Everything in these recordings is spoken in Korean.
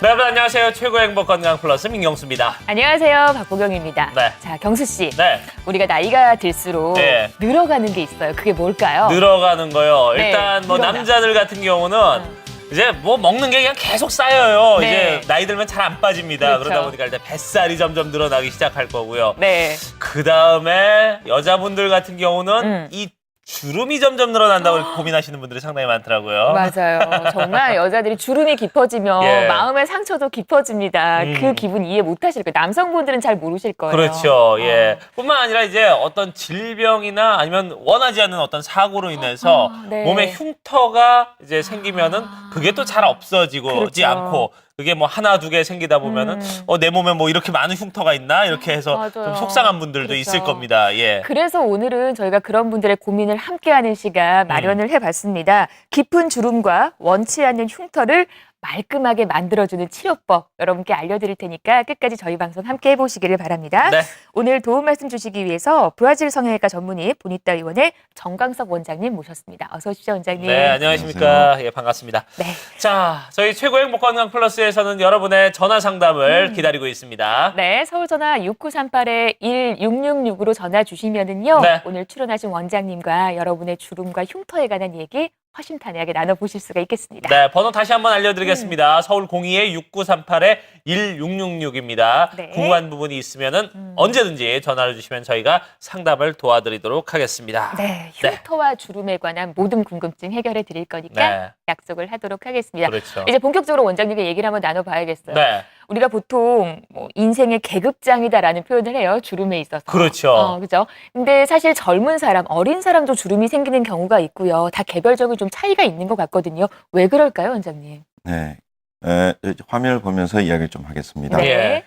네, 여러분 안녕하세요. 최고의 행복 건강 플러스 민경수입니다. 안녕하세요. 박보경입니다. 네. 자, 경수 씨. 네. 우리가 나이가 들수록 네. 늘어가는 게 있어요. 그게 뭘까요? 늘어가는 거요. 네, 일단 뭐 늘어나. 남자들 같은 경우는 이제 뭐 먹는 게 그냥 계속 쌓여요. 네. 이제 나이 들면 잘 안 빠집니다. 그렇죠. 그러다 보니까 일단 뱃살이 점점 늘어나기 시작할 거고요. 네. 그 다음에 여자분들 같은 경우는 이 주름이 점점 늘어난다고 고민하시는 분들이 상당히 많더라고요. 맞아요. 정말 여자들이 주름이 깊어지면 예. 마음의 상처도 깊어집니다. 그 기분 이해 못 하실 거예요. 남성분들은 잘 모르실 거예요. 그렇죠. 예. 뿐만 아니라 이제 어떤 질병이나 아니면 원하지 않는 어떤 사고로 인해서 네. 몸에 흉터가 이제 생기면은 그게 또 잘 없어지지 그렇죠. 않고 그게 뭐 하나 두 개 생기다 보면은 내 몸에 뭐 이렇게 많은 흉터가 있나 이렇게 해서 맞아요. 좀 속상한 분들도 그렇죠. 있을 겁니다. 예. 그래서 오늘은 저희가 그런 분들의 고민을 함께하는 시간 마련을 해봤습니다. 깊은 주름과 원치 않는 흉터를 말끔하게 만들어주는 치료법 여러분께 알려드릴 테니까 끝까지 저희 방송 함께 해보시기를 바랍니다. 네. 오늘 도움 말씀 주시기 위해서 브라질 성형외과 전문의 보니따 의원의 정광석 원장님 모셨습니다. 어서 오십시오, 원장님. 네, 안녕하십니까. 예, 반갑습니다. 네. 자, 저희 최고의 행복 건강 플러스에서는 여러분의 전화 상담을 기다리고 있습니다. 네, 서울 전화 6938-1666으로 전화 주시면은요. 네. 오늘 출연하신 원장님과 여러분의 주름과 흉터에 관한 얘기 허심탄회하게 나눠보실 수가 있겠습니다. 네, 번호 다시 한번 알려드리겠습니다. 서울 02-6938-1666입니다. 네. 궁금한 부분이 있으면은 언제든지 전화를 주시면 저희가 상담을 도와드리도록 하겠습니다. 네, 흉터와 주름에 관한 모든 궁금증 해결해 드릴 거니까 네. 약속을 하도록 하겠습니다. 그렇죠. 이제 본격적으로 원장님과 얘기를 한번 나눠봐야겠어요. 네, 우리가 보통 뭐 인생의 계급장이다라는 표현을 해요. 주름에 있어서. 그렇죠. 그죠? 근데 사실 젊은 사람, 어린 사람도 주름이 생기는 경우가 있고요. 다 개별적으로 좀 차이가 있는 것 같거든요. 왜 그럴까요, 원장님? 네, 화면을 보면서 이야기를 좀 하겠습니다. 네.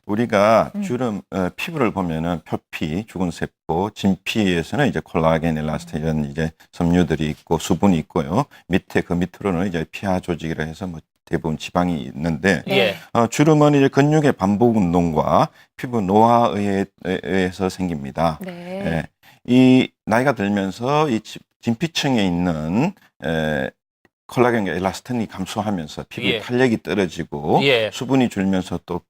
우리가 주름, 피부를 보면은 표피, 죽은 세포, 진피에서는 이제 콜라겐, 엘라스틴 이런 이제 섬유들이 있고 수분이 있고요. 밑에 그 밑으로는 이제 피하 조직이라 해서 뭐 대부분 지방이 있는데 예. 주름은 이제 근육의 반복 운동과 피부 노화에 의해서 생깁니다. 네. 이 나이가 들면서 이 진피층에 있는 콜라겐과 엘라스틴이 감소하면서 피부 예. 탄력이 떨어지고 예. 수분이 줄면서 또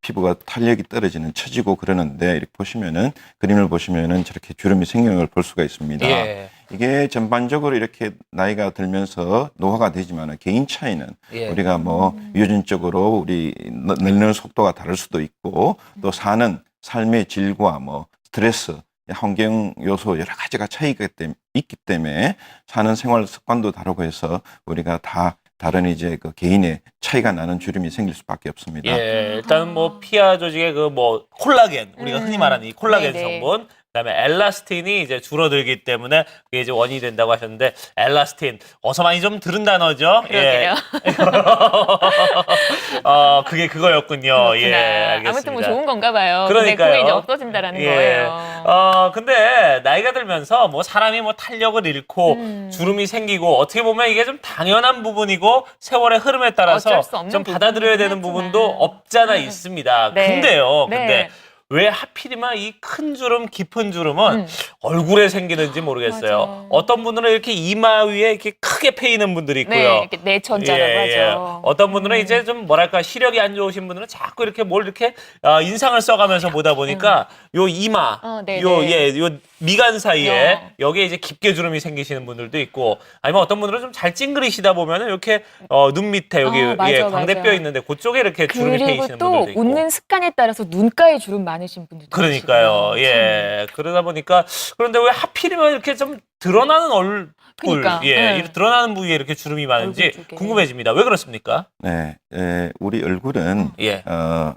피부가 탄력이 떨어지는 처지고 그러는데 이렇게 보시면은 그림을 보시면은 저렇게 주름이 생기는 걸 볼 수가 있습니다. 예. 이게 전반적으로 이렇게 나이가 들면서 노화가 되지만 개인 차이는 예. 우리가 뭐 유전적으로 우리 늙는 속도가 다를 수도 있고 또 사는 삶의 질과 뭐 스트레스 환경 요소 여러 가지가 차이가 있기 때문에 사는 생활 습관도 다르고 해서 우리가 다 다른 이제 그 개인의 차이가 나는 주름이 생길 수밖에 없습니다. 예, 일단 뭐 피하 조직의 그 뭐 콜라겐 우리가 흔히 말하는 이 콜라겐 네네. 성분, 그다음에 엘라스틴이 이제 줄어들기 때문에 그게 이제 원인이 된다고 하셨는데 엘라스틴 어서 많이 좀 들은 단어죠. 그러게요. 그게 그거였군요. 그렇구나. 예, 알겠습니다. 아무튼 뭐 좋은 건가 봐요. 그러니까요. 근데 그게 이제 없어진다라는 예. 거예요. 근데 나이가 들면서 뭐 사람이 뭐 탄력을 잃고 주름이 생기고 어떻게 보면 이게 좀 당연한 부분이고 세월의 흐름에 따라서 어쩔 수 없는 좀 받아들여야 되는 부분이긴 부분도 하지만. 없잖아 있습니다. 네. 근데요. 네. 근데 왜 하필이면 이 큰 주름, 깊은 주름은 얼굴에 생기는지 모르겠어요. 맞아. 어떤 분들은 이렇게 이마 위에 이렇게 크게 패이는 분들이 있고요. 네, 이렇게 내천자라고 하죠. 어떤 분들은 이제 좀 뭐랄까 시력이 안 좋으신 분들은 자꾸 이렇게 뭘 이렇게 인상을 써가면서 보다 보니까 요 이마, 네네. 요 미간 사이에 여기에 이제 깊게 주름이 생기시는 분들도 있고 아니면 어떤 분들은 좀 잘 찡그리시다 보면은 이렇게 눈 밑에 여기 맞아, 광대뼈 맞아. 있는데 그쪽에 이렇게 주름이 그리고 패이시는 또 분들도 있고. 웃는 습관에 따라서 눈가에 주름 많으신 분들도 그러니까요. 계시고요. 예. 그러다 보니까 그런데 왜 하필이면 이렇게 좀 드러나는 얼굴, 그러니까, 이 드러나는 부위에 이렇게 주름이 많은지 얼굴 쪽에. 궁금해집니다. 왜 그렇습니까? 네, 우리 얼굴은 예.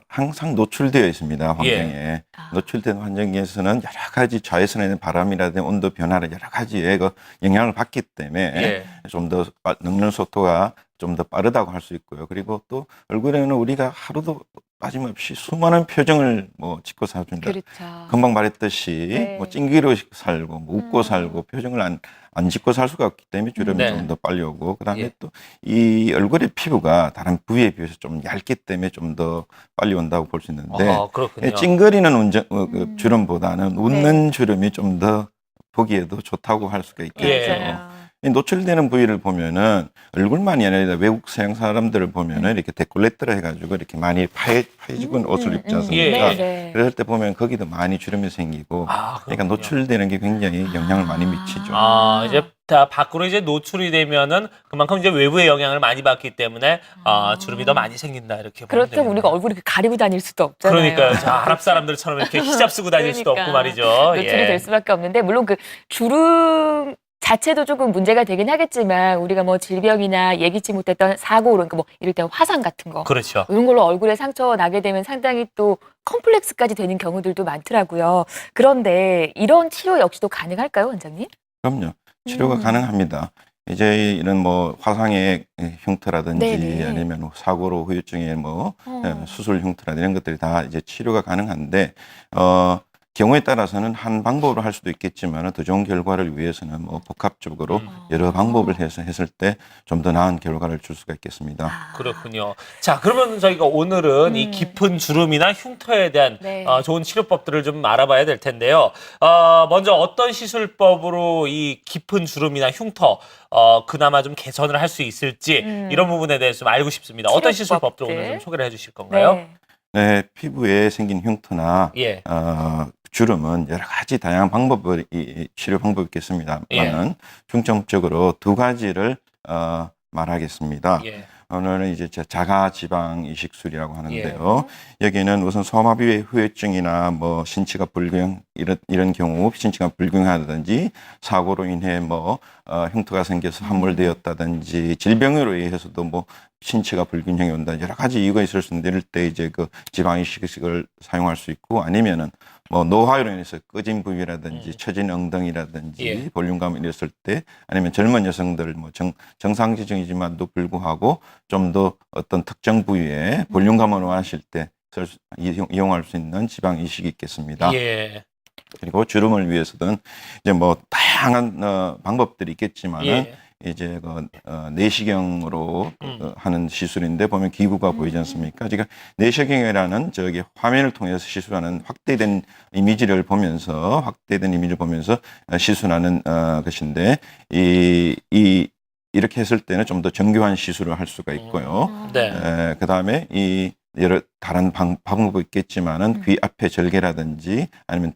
항상 노출되어 있습니다. 환경에. 아. 노출된 환경에서는 여러 가지 자외선의 바람이라든지 온도 변화를 여러 가지의 그 영향을 받기 때문에 예. 좀 더 늙는 속도가 좀 더 빠르다고 할 수 있고요. 그리고 또 얼굴에는 우리가 하루도 빠짐없이 수많은 표정을 뭐 짓고 살아준다. 그렇죠. 금방 말했듯이 네. 뭐 찡기로 살고 뭐 웃고 살고 표정을 안 짓고 살 수가 없기 때문에 주름이 네. 좀 더 빨리 오고 그다음에 예. 또 이 얼굴의 피부가 다른 부위에 비해서 좀 얇기 때문에 좀 더 빨리 온다고 볼 수 있는데 그렇군요. 찡그리는 주름보다는 웃는 네. 주름이 좀 더 보기에도 좋다고 할 수가 있겠죠. 예. 맞아요. 이 노출되는 부위를 보면은 얼굴만이 아니라 외국 서양 사람들을 보면은 이렇게 데콜레트를 해가지고 이렇게 많이 파여지고 옷을 입지 않습니까? 예. 네. 그럴 때 보면 거기도 많이 주름이 생기고 아, 그러니까 그렇군요. 노출되는 게 굉장히 영향을 많이 미치죠. 이제 다 밖으로 이제 노출이 되면은 그만큼 이제 외부의 영향을 많이 받기 때문에 주름이 더 많이 생긴다 이렇게 보면 그렇다고 되겠네요. 우리가 얼굴을 이렇게 가리고 다닐 수도 없잖아요. 그러니까요. 자, 아랍 사람들처럼 이렇게 히잡 쓰고 다닐 수도 없고 그러니까. 말이죠. 노출이 예. 될 수밖에 없는데 물론 그 주름 자체도 조금 문제가 되긴 하겠지만 우리가 뭐 질병이나 예기치 못했던 사고 그러니까 뭐 이럴 때 화상 같은 거 그렇죠. 이런 걸로 얼굴에 상처 나게 되면 상당히 또 컴플렉스까지 되는 경우들도 많더라고요. 그런데 이런 치료 역시도 가능할까요, 원장님? 그럼요. 치료가 음. 가능합니다. 이제 이런 뭐 화상의 흉터라든지 네네. 아니면 사고로 후유증의 뭐 어. 수술 흉터라든지 이런 것들이 다 이제 치료가 가능한데 경우에 따라서는 한 방법으로 할 수도 있겠지만 더 좋은 결과를 위해서는 뭐 복합적으로 여러 방법을 해서 했을 때 좀 더 나은 결과를 줄 수가 있겠습니다. 그렇군요. 자, 그러면 저희가 오늘은 이 깊은 주름이나 흉터에 대한 네. 좋은 치료법들을 좀 알아봐야 될 텐데요. 먼저 어떤 시술법으로 이 깊은 주름이나 흉터 그나마 좀 개선을 할 수 있을지 이런 부분에 대해서 좀 알고 싶습니다. 어떤 시술법들 오늘 좀 소개를 해주실 건가요? 네. 네, 피부에 생긴 흉터나 예. 주름은 여러 가지 다양한 방법을 이 치료 방법이 있겠습니다만은 예. 중점적으로 두 가지를 말하겠습니다. 예. 오늘은 이제 자가 지방 이식술이라고 하는데요. 여기는 우선 소마비의 후유증이나 뭐 신체가 불균 이런 경우 신체가 불균하다든지 사고로 인해 뭐 흉터가 생겨서 함몰되었다든지 질병으로 의해서도 뭐 신체가 불균형이 온다 여러 가지 이유가 있을 수 있는데 이럴 때 이제 그 지방 이식을 사용할 수 있고 아니면은 뭐 노화로 인해서 꺼진 부위라든지 처진 엉덩이라든지 예. 볼륨감이 있었을 때 아니면 젊은 여성들 뭐 정상 지정이지만도 불구하고 좀 더 어떤 특정 부위에 볼륨감을 원하실 때 이용할 수 있는 지방 이식이 있겠습니다. 예. 그리고 주름을 위해서는 이제 뭐 다양한 방법들이 있겠지만은 예. 이제 그 내시경으로 하는 시술인데 보면 기구가 보이지 않습니까? 지금 내시경이라는 저기 화면을 통해서 시술하는 확대된 이미지를 보면서 시술하는 것인데 이렇게 했을 때는 좀 더 정교한 시술을 할 수가 있고요. 네. 그다음에 이 여러 다른 방법이 있겠지만은 귀 앞에 절개라든지 아니면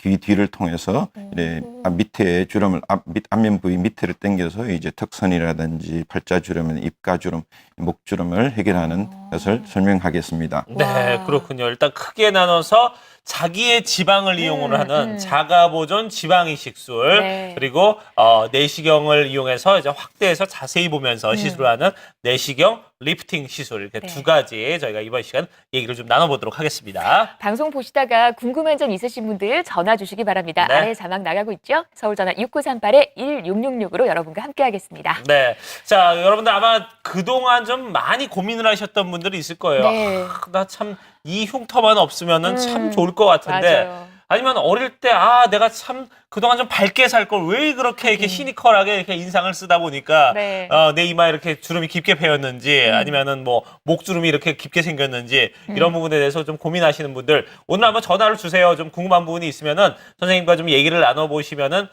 귀 뒤를 통해서 이제 밑에 주름을 앞면 부위 밑에를 당겨서 이제 턱선이라든지 팔자주름, 입가주름, 목주름을 해결하는 것을 설명하겠습니다. 네, 와. 그렇군요. 일단 크게 나눠서 자기의 지방을 이용을 하는 자가보존 지방이식술 네. 그리고 내시경을 이용해서 이제 확대해서 자세히 보면서 시술하는 내시경 리프팅 시술 이렇게 네. 두 가지 저희가 이번 시간 얘기를 좀 나눠보도록 하겠습니다. 방송 보시다가 궁금한 점 있으신 분들 전화 주시기 바랍니다. 네. 아래 자막 나가고 있죠? 서울 전화 6938-1666으로 여러분과 함께하겠습니다. 네, 자 여러분들 아마 그동안 좀 많이 고민을 하셨던 분들이 있을 거예요. 네. 나 참 이 흉터만 없으면은 참 좋을 것 같은데. 맞아요. 아니면 어릴 때 내가 참 그동안 좀 밝게 살 걸 왜 그렇게 이렇게 시니컬하게 이렇게 인상을 쓰다 보니까 네. 내 이마에 이렇게 주름이 깊게 패였는지 아니면은 뭐 목주름이 이렇게 깊게 생겼는지 이런 부분에 대해서 좀 고민하시는 분들 오늘 한번 전화를 주세요. 좀 궁금한 부분이 있으면은 선생님과 좀 얘기를 나눠보시면은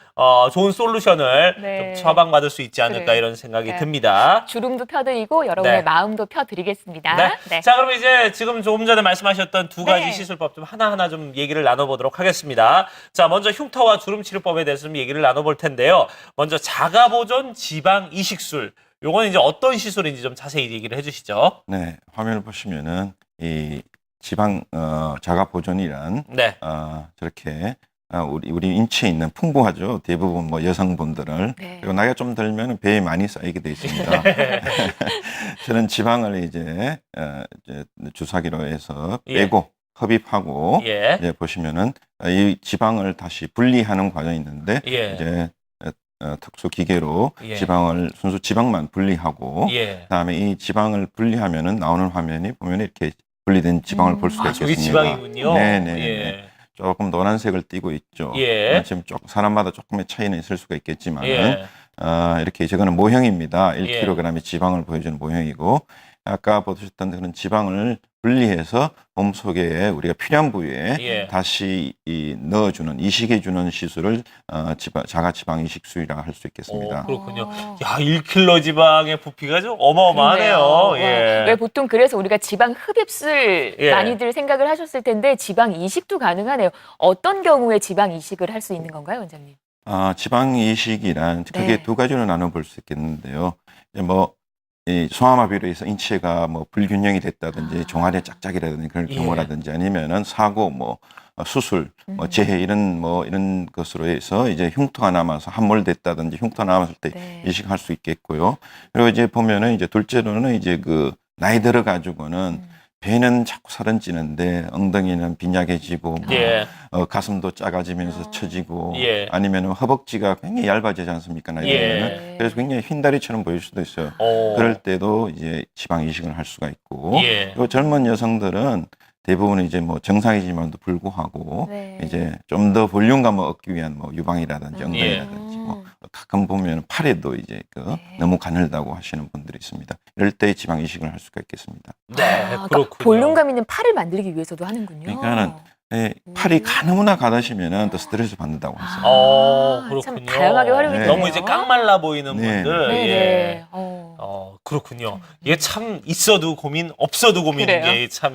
좋은 솔루션을 네. 좀 처방받을 수 있지 않을까 그래요. 이런 생각이 네. 듭니다. 주름도 펴드리고 여러분의 네. 마음도 펴드리겠습니다. 네. 네. 자, 그럼 이제 지금 조금 전에 말씀하셨던 두 가지 네. 시술법 좀 하나하나 좀 얘기를 나눠보도록 하겠습니다. 자, 먼저 흉터와 주름 치료법에 대해서 좀 얘기를 나눠볼 텐데요. 먼저 자가보존 지방 이식술. 요건 이제 어떤 시술인지 좀 자세히 얘기를 해주시죠. 네, 화면을 보시면은 이 지방 자가 보존이란 네. 저렇게 우리 인체에 있는 풍부하죠. 대부분 뭐 여성분들을 네. 그리고 나이가 좀 들면 배에 많이 쌓이게 돼 있습니다. 저는 지방을 이제 주사기로 해서 예. 빼고 흡입하고 예. 이제 보시면은 이 지방을 다시 분리하는 과정이 있는데 예. 이제 특수 기계로 예. 지방을 순수 지방만 분리하고 예. 그다음에 이 지방을 분리하면은 나오는 화면이 보면 이렇게 분리된 지방을 볼 수가 저기 있겠습니다. 지방이군요. 네네. 예. 조금 노란색을 띠고 있죠. 예. 지금 사람마다 조금의 차이는 있을 수가 있겠지만 예. 이렇게 저거는 모형입니다. 예. 1kg의 지방을 보여주는 모형이고 아까 보셨던 그런 지방을 분리해서 몸속에 우리가 필요한 부위에 예. 다시 넣어주는 이식해주는 시술을 자가지방 이식술이라고 할 수 있겠습니다. 그렇군요. 어. 야, 1kg 지방의 부피가 좀 어마어마하네요. 그러네요. 예. 왜 보통 그래서 우리가 지방 흡입술 예. 많이들 생각을 하셨을 텐데 지방 이식도 가능하네요. 어떤 경우에 지방 이식을 할 수 있는 건가요, 원장님? 지방 이식이란 크게 네. 두 가지로 나눠볼 수 있겠는데요. 이제 이 소아마비로 해서 인체가 불균형이 됐다든지 종아리 짝짝이라든지 그런 예. 경우라든지 아니면은 사고 수술 재해 이런 것으로 해서 이제 흉터가 남아서 함몰됐다든지 흉터 남았을 때 네. 이식할 수 있겠고요. 그리고 이제 보면은 이제 둘째로는 이제 그 나이 들어 가지고는 배는 자꾸 살은 찌는데 엉덩이는 빈약해지고 예. 가슴도 작아지면서 처지고 예. 아니면 허벅지가 굉장히 얇아지지 않습니까? 나이 예. 들면은. 그래서 굉장히 흰다리처럼 보일 수도 있어요. 어. 그럴 때도 이제 지방 이식을 할 수가 있고 예. 그리고 젊은 여성들은 대부분 이제 정상이지만도 불구하고 네. 이제 좀 더 볼륨감을 얻기 위한 유방이라든지 예. 엉덩이라든지 가끔 보면 팔에도 이제 네. 너무 가늘다고 하시는 분들이 있습니다. 이럴 때 지방 이식을 할 수가 있겠습니다. 네, 그러니까 그렇군요. 볼륨감 있는 팔을 만들기 위해서도 하는군요. 그러니까는 팔이 가느무나 가다시면은 더 스트레스 받는다고 하세요. 그렇군요. 참 다양하게 활용이 네. 되네요. 너무 이제 깡말라 보이는 네. 분들. 네네. 예. 그렇군요. 좀, 이게 참 있어도 고민, 없어도 고민인 그래요. 게 참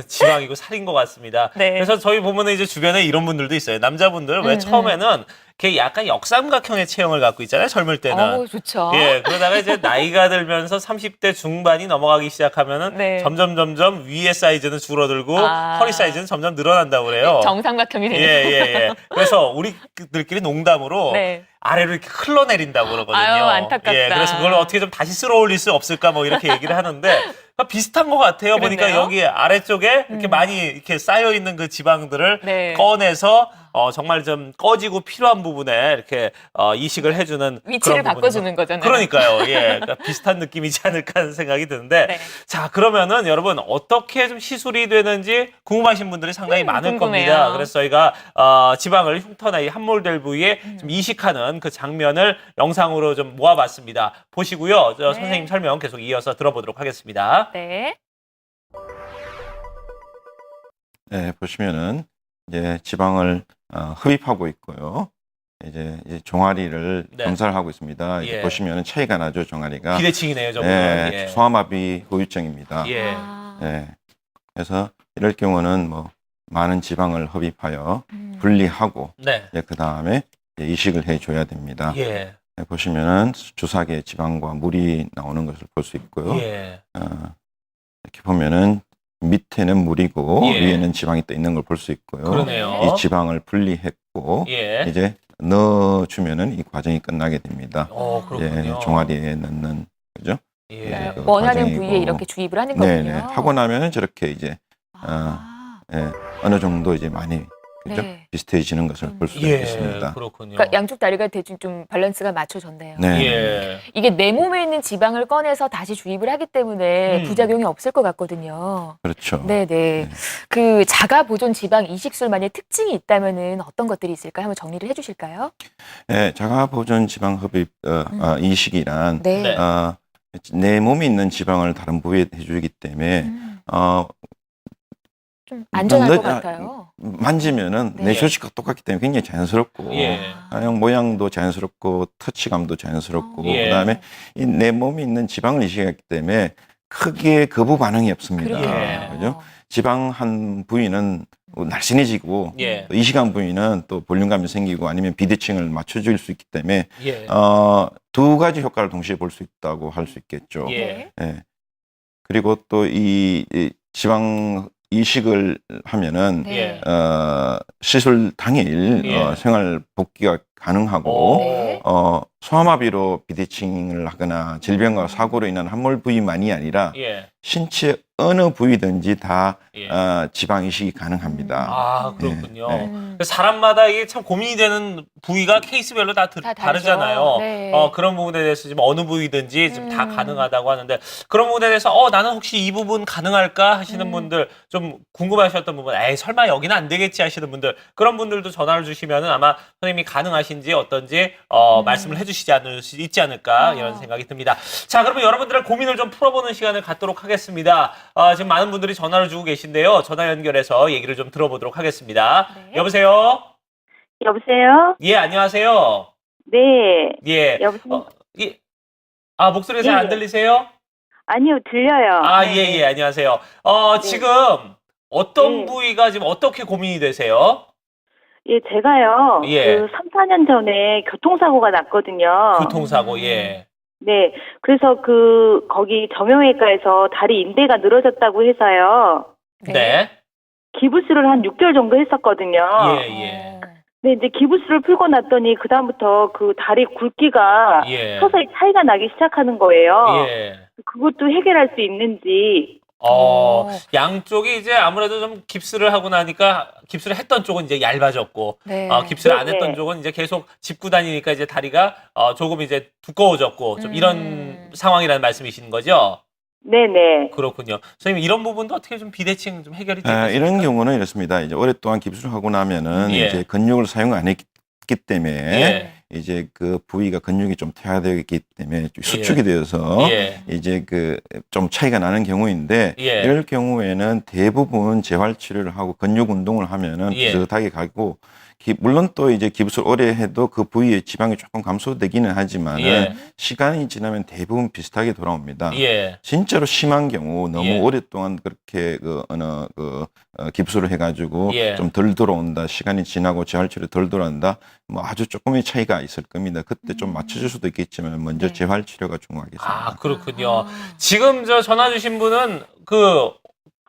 지방이고 살인 것 같습니다. 네. 그래서 저희 보면은 이제 주변에 이런 분들도 있어요. 남자분들 왜 처음에는 이렇게 약간 역삼각형의 체형을 갖고 있잖아요. 젊을 때는. 좋죠. 예, 그러다가 이제 나이가 들면서 30대 중반이 넘어가기 시작하면은 네. 점점 위의 사이즈는 줄어들고 허리 사이즈는 점점 늘어난다고 그래요. 정삼각형이 예, 되네요. 예. 그래서 우리들끼리 농담으로 네. 아래로 이렇게 흘러내린다고 그러거든요. 아유, 안타깝다. 예, 그래서 그걸 어떻게 좀 다시 쓸어올릴 수 없을까 이렇게 얘기를 하는데 비슷한 것 같아요. 보니까 그렇네요. 여기 아래쪽에 이렇게 많이 이렇게 쌓여 있는 그 지방들을 네. 꺼내서 정말 좀 꺼지고 필요한 부분에 이렇게 이식을 해주는 위치를 그런 바꿔주는 거잖아요. 그러니까요. 예, 그러니까 비슷한 느낌이지 않을까 하는 생각이 드는데 네. 자, 그러면은 여러분 어떻게 좀 시술이 되는지 궁금하신 분들이 상당히 많을 궁금해요. 겁니다. 그래서 저희가 지방을 흉터나 이 함몰될 부위에 좀 이식하는 그 장면을 영상으로 좀 모아봤습니다. 보시고요. 네. 선생님 설명 계속 이어서 들어보도록 하겠습니다. 네. 네, 보시면은 이제 지방을 흡입하고 있고요. 이제 종아리를 네. 검사를 하고 있습니다. 이렇게 예. 보시면은 차이가 나죠, 종아리가. 비대칭이네요, 저분. 예, 예. 소아마비 후유증입니다. 예. 예. 그래서 이럴 경우는 많은 지방을 흡입하여 음. 분리하고 네. 그 다음에 이식을 해줘야 됩니다. 예. 네, 보시면은 주사기에 지방과 물이 나오는 것을 볼 수 있고요. 예. 이렇게 보면은 밑에는 물이고 예. 위에는 지방이 떠 있는 걸 볼 수 있고요. 그러네요. 이 지방을 분리했고 예. 이제 넣어주면은 이 과정이 끝나게 됩니다. 그렇군요. 예, 종아리에 넣는 거죠. 예. 네, 그 원하는 과정이고. 부위에 이렇게 주입을 하는 거군요. 네네. 하고 나면은 저렇게 이제 예, 어느 정도 이제 많이 그죠? 네. 비슷해지는 것을 볼 수 예. 있겠습니다. 그렇군요. 그러니까 양쪽 다리가 대충 좀 밸런스가 맞춰졌네요. 네. 예. 이게 내 몸에 있는 지방을 꺼내서 다시 주입을 하기 때문에 부작용이 없을 것 같거든요. 그렇죠. 네네. 그 자가 보존 지방 이식술만의 특징이 있다면은 어떤 것들이 있을까 한번 정리를 해주실까요? 네, 자가 보존 지방 흡입 이식이란 네. 네. 내 몸에 있는 지방을 다른 부위에 해주기 때문에 좀 안전할 것 너- 같아요. 만지면은 네. 내 조직과 똑같기 때문에 굉장히 자연스럽고 예. 그냥 모양도 자연스럽고 터치감도 자연스럽고 예. 그다음에 이 내 몸에 있는 지방을 이식하기 때문에 크게 거부 반응이 없습니다. 그러게요. 그죠? 지방 한 부위는 날씬해지고 예. 또 이식한 부위는 또 볼륨감이 생기고 아니면 비대칭을 맞춰줄 수 있기 때문에 예. 두 가지 효과를 동시에 볼 수 있다고 할 수 있겠죠. 예. 예. 그리고 또 이 지방 이식을 하면은 네. 시술 당일 예. 생활 복귀가 가능하고 오. 네. 소아마비로 비대칭을 하거나 질병과 사고로 인한 함몰 부위만이 아니라 예. 신체 어느 부위든지 다 예. 지방 이식이 가능합니다. 아, 그렇군요. 네. 사람마다 이게 참 고민이 되는 부위가 케이스별로 다 다 다르죠. 다르잖아요. 네. 그런 부분에 대해서 지금 어느 부위든지 지금 다 음. 가능하다고 하는데 그런 부분에 대해서 나는 혹시 이 부분 가능할까 하시는 분들 좀 궁금하셨던 부분, 에이 설마 여기는 안 되겠지 하시는 분들 그런 분들도 전화를 주시면은 아마 선생님이 가능하신지 어떤지 말씀을 해주시지 않을 수 있지 않을까 이런 생각이 듭니다. 자, 그러면 여러분들의 고민을 좀 풀어보는 시간을 갖도록 하겠습니다. 지금 많은 분들이 전화를 주고 계신데요. 전화 연결해서 얘기를 좀 들어보도록 하겠습니다. 네. 여보세요? 여보세요? 예, 안녕하세요. 네. 예. 여보세요? 예. 아, 목소리 잘 안 예. 들리세요? 아니요, 들려요. 아, 네, 예, 네. 예, 안녕하세요. 네. 지금 어떤 네. 부위가 지금 어떻게 고민이 되세요? 예, 제가요, 예. 3, 4년 전에 교통사고가 났거든요. 교통사고, 예. 네. 그래서 거기 정형외과에서 다리 인대가 늘어졌다고 해서요. 네. 기부스를 한 6개월 정도 했었거든요. 예, 예. 네, 이제 기부스를 풀고 났더니 그다음부터 그 다리 굵기가 예. 서서히 차이가 나기 시작하는 거예요. 예. 그것도 해결할 수 있는지. 양쪽이 이제 아무래도 좀 깁스를 하고 나니까 깁스를 했던 쪽은 이제 얇아졌고, 네. 깁스를 안 네, 했던 네. 쪽은 이제 계속 짚고 다니니까 이제 다리가 조금 이제 두꺼워졌고, 좀 이런 상황이라는 말씀이신 거죠? 네네. 그렇군요. 선생님, 이런 부분도 어떻게 좀 비대칭 좀 해결이 되겠습니까? 이런 경우는 이렇습니다. 이제 오랫동안 깁스를 하고 나면은 예. 이제 근육을 사용 안 했기 때문에 예. 이제 그 부위가 근육이 좀 퇴화되어 있기 때문에 수축이 되어서 예. 이제 좀 차이가 나는 경우인데 예. 이럴 경우에는 대부분 재활 치료를 하고 근육 운동을 하면은 예. 비슷하게 가고 물론 또 이제 깁스를 오래 해도 그 부위의 지방이 조금 감소되기는 하지만은 예. 시간이 지나면 대부분 비슷하게 돌아옵니다. 예. 진짜로 심한 경우 너무 예. 오랫동안 그렇게 깁스를 해가지고 예. 좀 덜 돌아온다, 시간이 지나고 재활치료 덜 돌아온다, 뭐 아주 조금의 차이가 있을 겁니다. 그때 좀 맞춰줄 수도 있겠지만 먼저 네. 재활치료가 중요하겠습니다. 아, 그렇군요. 지금 전화 주신 분은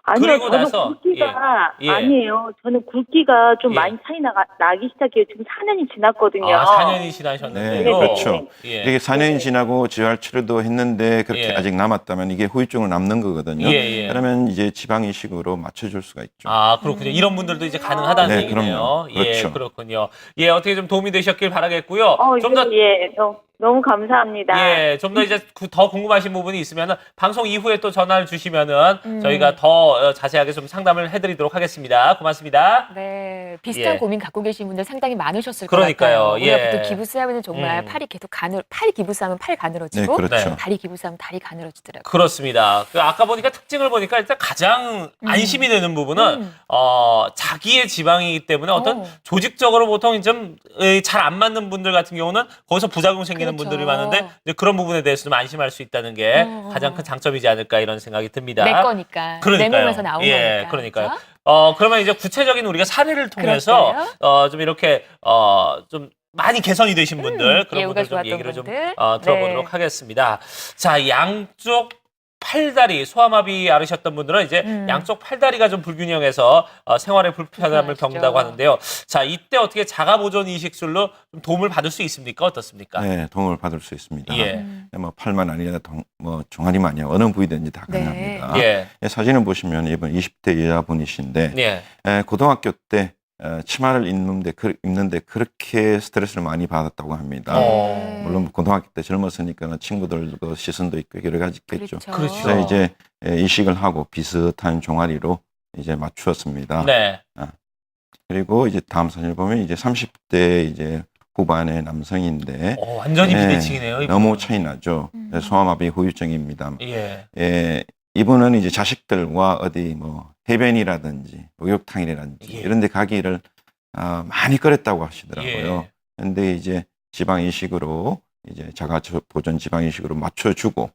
아니요, 그리고 저는 나서, 굵기가 예. 아니에요. 저는 굵기가 좀 예. 많이 차이 나기 시작해요. 지금 4년이 지났거든요. 4년이 지나셨는데요. 네, 그렇죠. 예. 이게 4년이 지나고 재활치료도 했는데 그렇게 예. 아직 남았다면 이게 후유증으로 남는 거거든요. 예, 예. 그러면 이제 지방 이식으로 맞춰줄 수가 있죠. 아, 그렇군요. 이런 분들도 이제 가능하다는 네, 얘기네요. 그럼요. 예, 그렇죠. 그렇군요. 예, 어떻게 좀 도움이 되셨길 바라겠고요. 좀 더, 예, 너무 감사합니다. 예, 좀 더 이제 더 궁금하신 부분이 있으면은 방송 이후에 또 전화를 주시면은 저희가 더 자세하게 좀 상담을 해드리도록 하겠습니다. 고맙습니다. 네, 비슷한 예. 고민 갖고 계신 분들 상당히 많으셨을 그러니까요. 것 같아요. 예. 우리가 보통 기부스하면 정말 팔이 계속 팔 기부스하면 팔 네, 가늘어지고 그렇죠. 다리 기부스하면 다리 가늘어지더라고요. 그렇습니다. 아까 보니까 특징을 보니까 일단 가장 안심이 되는 부분은 자기의 지방이기 때문에 어떤 조직적으로 보통 좀 잘 안 맞는 분들 같은 경우는 거기서 부작용 생기는 그렇죠. 분들이 많은데 이제 그런 부분에 대해서 좀 안심할 수 있다는 게 가장 큰 장점이지 않을까 이런 생각이 듭니다. 내 거니까. 그러니까요. 내 몸에서 나온 예, 거니까. 그러니까요. 그렇죠? 그러면 이제 구체적인 우리가 사례를 통해서 좀 이렇게 좀 많이 개선이 되신 분들 그런 예후가 분들 좀 좋았던 얘기를 분들. 좀 들어보도록 네. 하겠습니다. 자, 양쪽 팔다리 소아마비 앓으셨던 분들은 이제 양쪽 팔다리가 좀 불균형해서 생활에 불편함을 불편하시죠. 겪는다고 하는데요. 자, 이때 어떻게 자가 보존 이식술로 좀 도움을 받을 수 있습니까? 어떻습니까? 네, 도움을 받을 수 있습니다. 예. 뭐 팔만 아니라 종아리만 아니라 어느 부위든지 다 네. 가능합니다. 예. 사진을 보시면 이번 20대 여자분이신데 예. 고등학교 때 치마를 입는데 그렇게 스트레스를 많이 받았다고 합니다. 물론 고등학교 때 젊었으니까 친구들 그 시선도 있고 여러 가지 있겠죠. 그렇죠. 그래서 이제 이식을 하고 비슷한 종아리로 이제 맞추었습니다. 네. 그리고 이제 다음 사진을 보면 이제 30대 이제 후반의 남성인데 완전히 비대칭이네요. 너무 차이 나죠. 소아마비 후유증입니다. 예. 이분은 이제 자식들과 어디 뭐 해변이라든지 목욕탕이라든지 예. 이런 데 가기를 많이 꺼렸다고 하시더라고요. 예. 근데 이제 지방 이식으로 이제 자가 보존 지방 이식으로 맞춰주고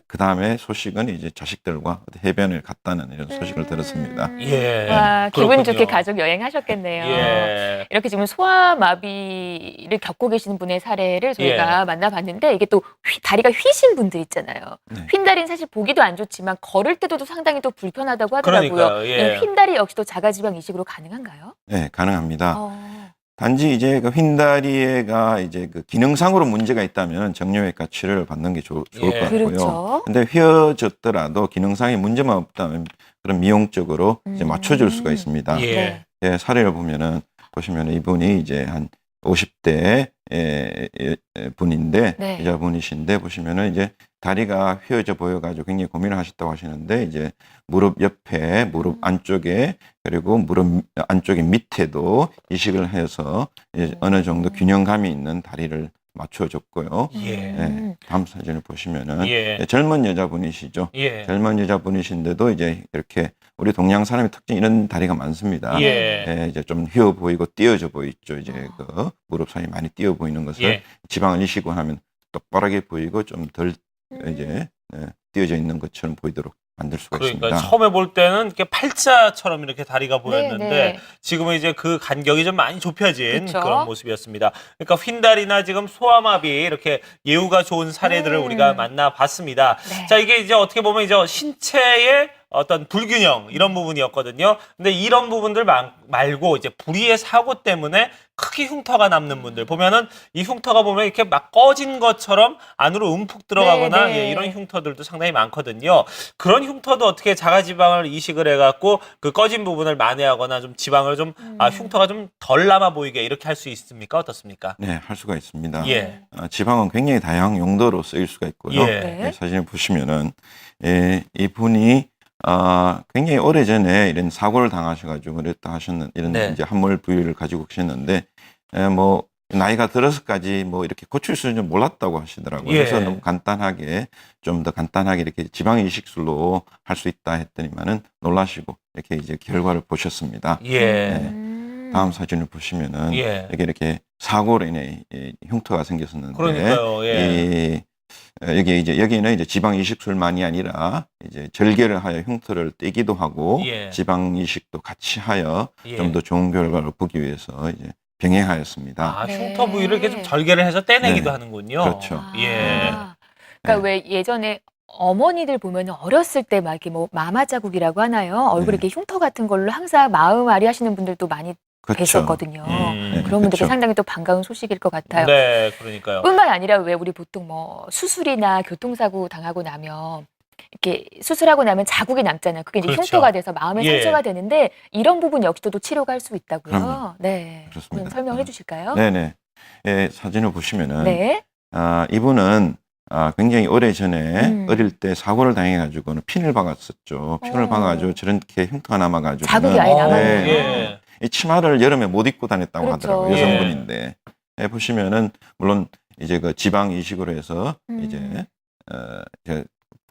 그 다음에 소식은 이제 자식들과 어디 해변을 갔다는 이런 소식을 들었습니다. 예. 와, 기분 그렇군요. 좋게 가족 여행 하셨겠네요. 예. 이렇게 지금 소아마비를 겪고 계시는 분의 사례를 저희가 만나봤는데 이게 또 다리가 휘신 분들 있잖아요. 네. 휜 다리는 사실 보기도 안 좋지만 걸을 때도 상당히 또 불편하다고 하더라고요. 그러니까요. 예. 이 휜 다리 역시도 자가지방 이식으로 가능한가요? 네, 가능합니다. 단지 이제 그 휜다리가 이제 그 기능상으로 문제가 있다면 정형외과 치료를 받는 게 좋을 예. 것 같고요. 그렇죠. 근데 휘어졌더라도 기능상의 문제만 없다면 그런 미용적으로 이제 맞춰줄 수가 있습니다. 예. 네. 예, 사례를 보면은 이분이 이제 한 50대 분인데 네. 여자분이신데 보시면은 이제 다리가 휘어져 보여가지고 굉장히 고민을 하셨다고 하시는데 이제 무릎 옆에 무릎 안쪽에 그리고 무릎 안쪽에 밑에도 이식을 해서 이제 어느 정도 균형감이 있는 다리를 맞춰줬고요. 예. 예, 다음 사진을 보시면은 예. 젊은 여자분이시죠. 예. 젊은 여자분이신데도 이제 이렇게 우리 동양 사람의 특징 이런 다리가 많습니다. 예. 예, 이제 좀 휘어 보이고 띄어져 보이죠. 이제 그 무릎 사이 많이 띄어 보이는 것을 예. 지방을 이식을 하면 똑바르게 보이고 좀 덜 이제 띄어져 있는 것처럼 보이도록 만들 수가 그러니까 있습니다. 처음에 볼 때는 이렇게 팔자처럼 이렇게 다리가 보였는데 네. 지금은 이제 그 간격이 좀 많이 좁혀진 그쵸. 그런 모습이었습니다. 그러니까 휜다리나 지금 소아마비 이렇게 예후가 좋은 사례들을 우리가 만나봤습니다. 네. 자, 이게 이제 어떻게 보면 이제 신체의 어떤 불균형 이런 부분이었거든요. 근데 이런 부분들 말고 이제 불의의 사고 때문에 크게 흉터가 남는 분들 보면은 이 흉터가 보면 이렇게 막 꺼진 것처럼 안으로 움푹 들어가거나 네, 네. 예, 이런 흉터들도 상당히 많거든요. 그런 흉터도 어떻게 자가지방을 이식을 해갖고 그 꺼진 부분을 만회하거나 좀 지방을 좀 흉터가 좀 덜 남아 보이게 이렇게 할 수 있습니까? 어떻습니까? 네, 할 수가 있습니다. 예. 지방은 굉장히 다양한 용도로 쓰일 수가 있고요. 예. 네. 예, 사진을 보시면은 이분이 굉장히 오래전에 이런 사고를 당하셔가지고 그랬다 하셨는 이런 네. 이제 함몰 부위를 가지고 계셨는데 뭐 나이가 들어서까지 뭐 이렇게 고칠 수는 몰랐다고 하시더라고요. 예. 그래서 너무 간단하게 좀 더 간단하게 이렇게 지방 이식술로 할 수 있다 했더니만은 놀라시고 이렇게 이제 결과를 보셨습니다. 예. 다음 사진을 보시면은 예. 이렇게 사고로 인해 흉터가 생겼었는데 그러니까요. 예. 여기는 이제 지방 이식술만이 아니라 이제 절개를 하여 흉터를 떼기도 하고 예. 지방 이식도 같이 하여 예. 좀 더 좋은 결과를 보기 위해서 이제 병행하였습니다. 아, 네. 흉터 부위를 이렇게 좀 절개를 해서 떼내기도 네. 하는군요. 그렇죠. 예. 그러니까 왜 예전에 어머니들 보면 어렸을 때 막 이렇게 뭐 마마 자국이라고 하나요? 얼굴에 네. 이렇게 흉터 같은 걸로 항상 마음앓이 하시는 분들도 많이 그렇죠. 뵀었거든요. 네, 그런 분들께 그렇죠. 상당히 또 반가운 소식일 것 같아요. 네, 그러니까요. 뿐만 아니라 왜 우리 보통 뭐 수술이나 교통사고 당하고 나면 이렇게 수술하고 나면 자국이 남잖아요. 그게 이제 그렇죠. 흉터가 돼서 마음의 예. 상처가 되는데 이런 부분 역시도 치료가 할 수 있다고요. 그럼요. 네. 그렇습니다. 좀 설명해 주실까요? 네네. 예, 사진을 보시면은 네. 이분은 굉장히 오래전에 어릴 때 사고를 당해가지고는 핀을 박았었죠. 핀을 어. 박아가지고 저렇게 흉터가 남아가지고 자국이 아예 남았네요. 예. 이 치마를 여름에 못 입고 다녔다고 그렇죠. 하더라고요. 예. 여성분인데 보시면은 물론 이제 그 지방 이식으로 해서 이제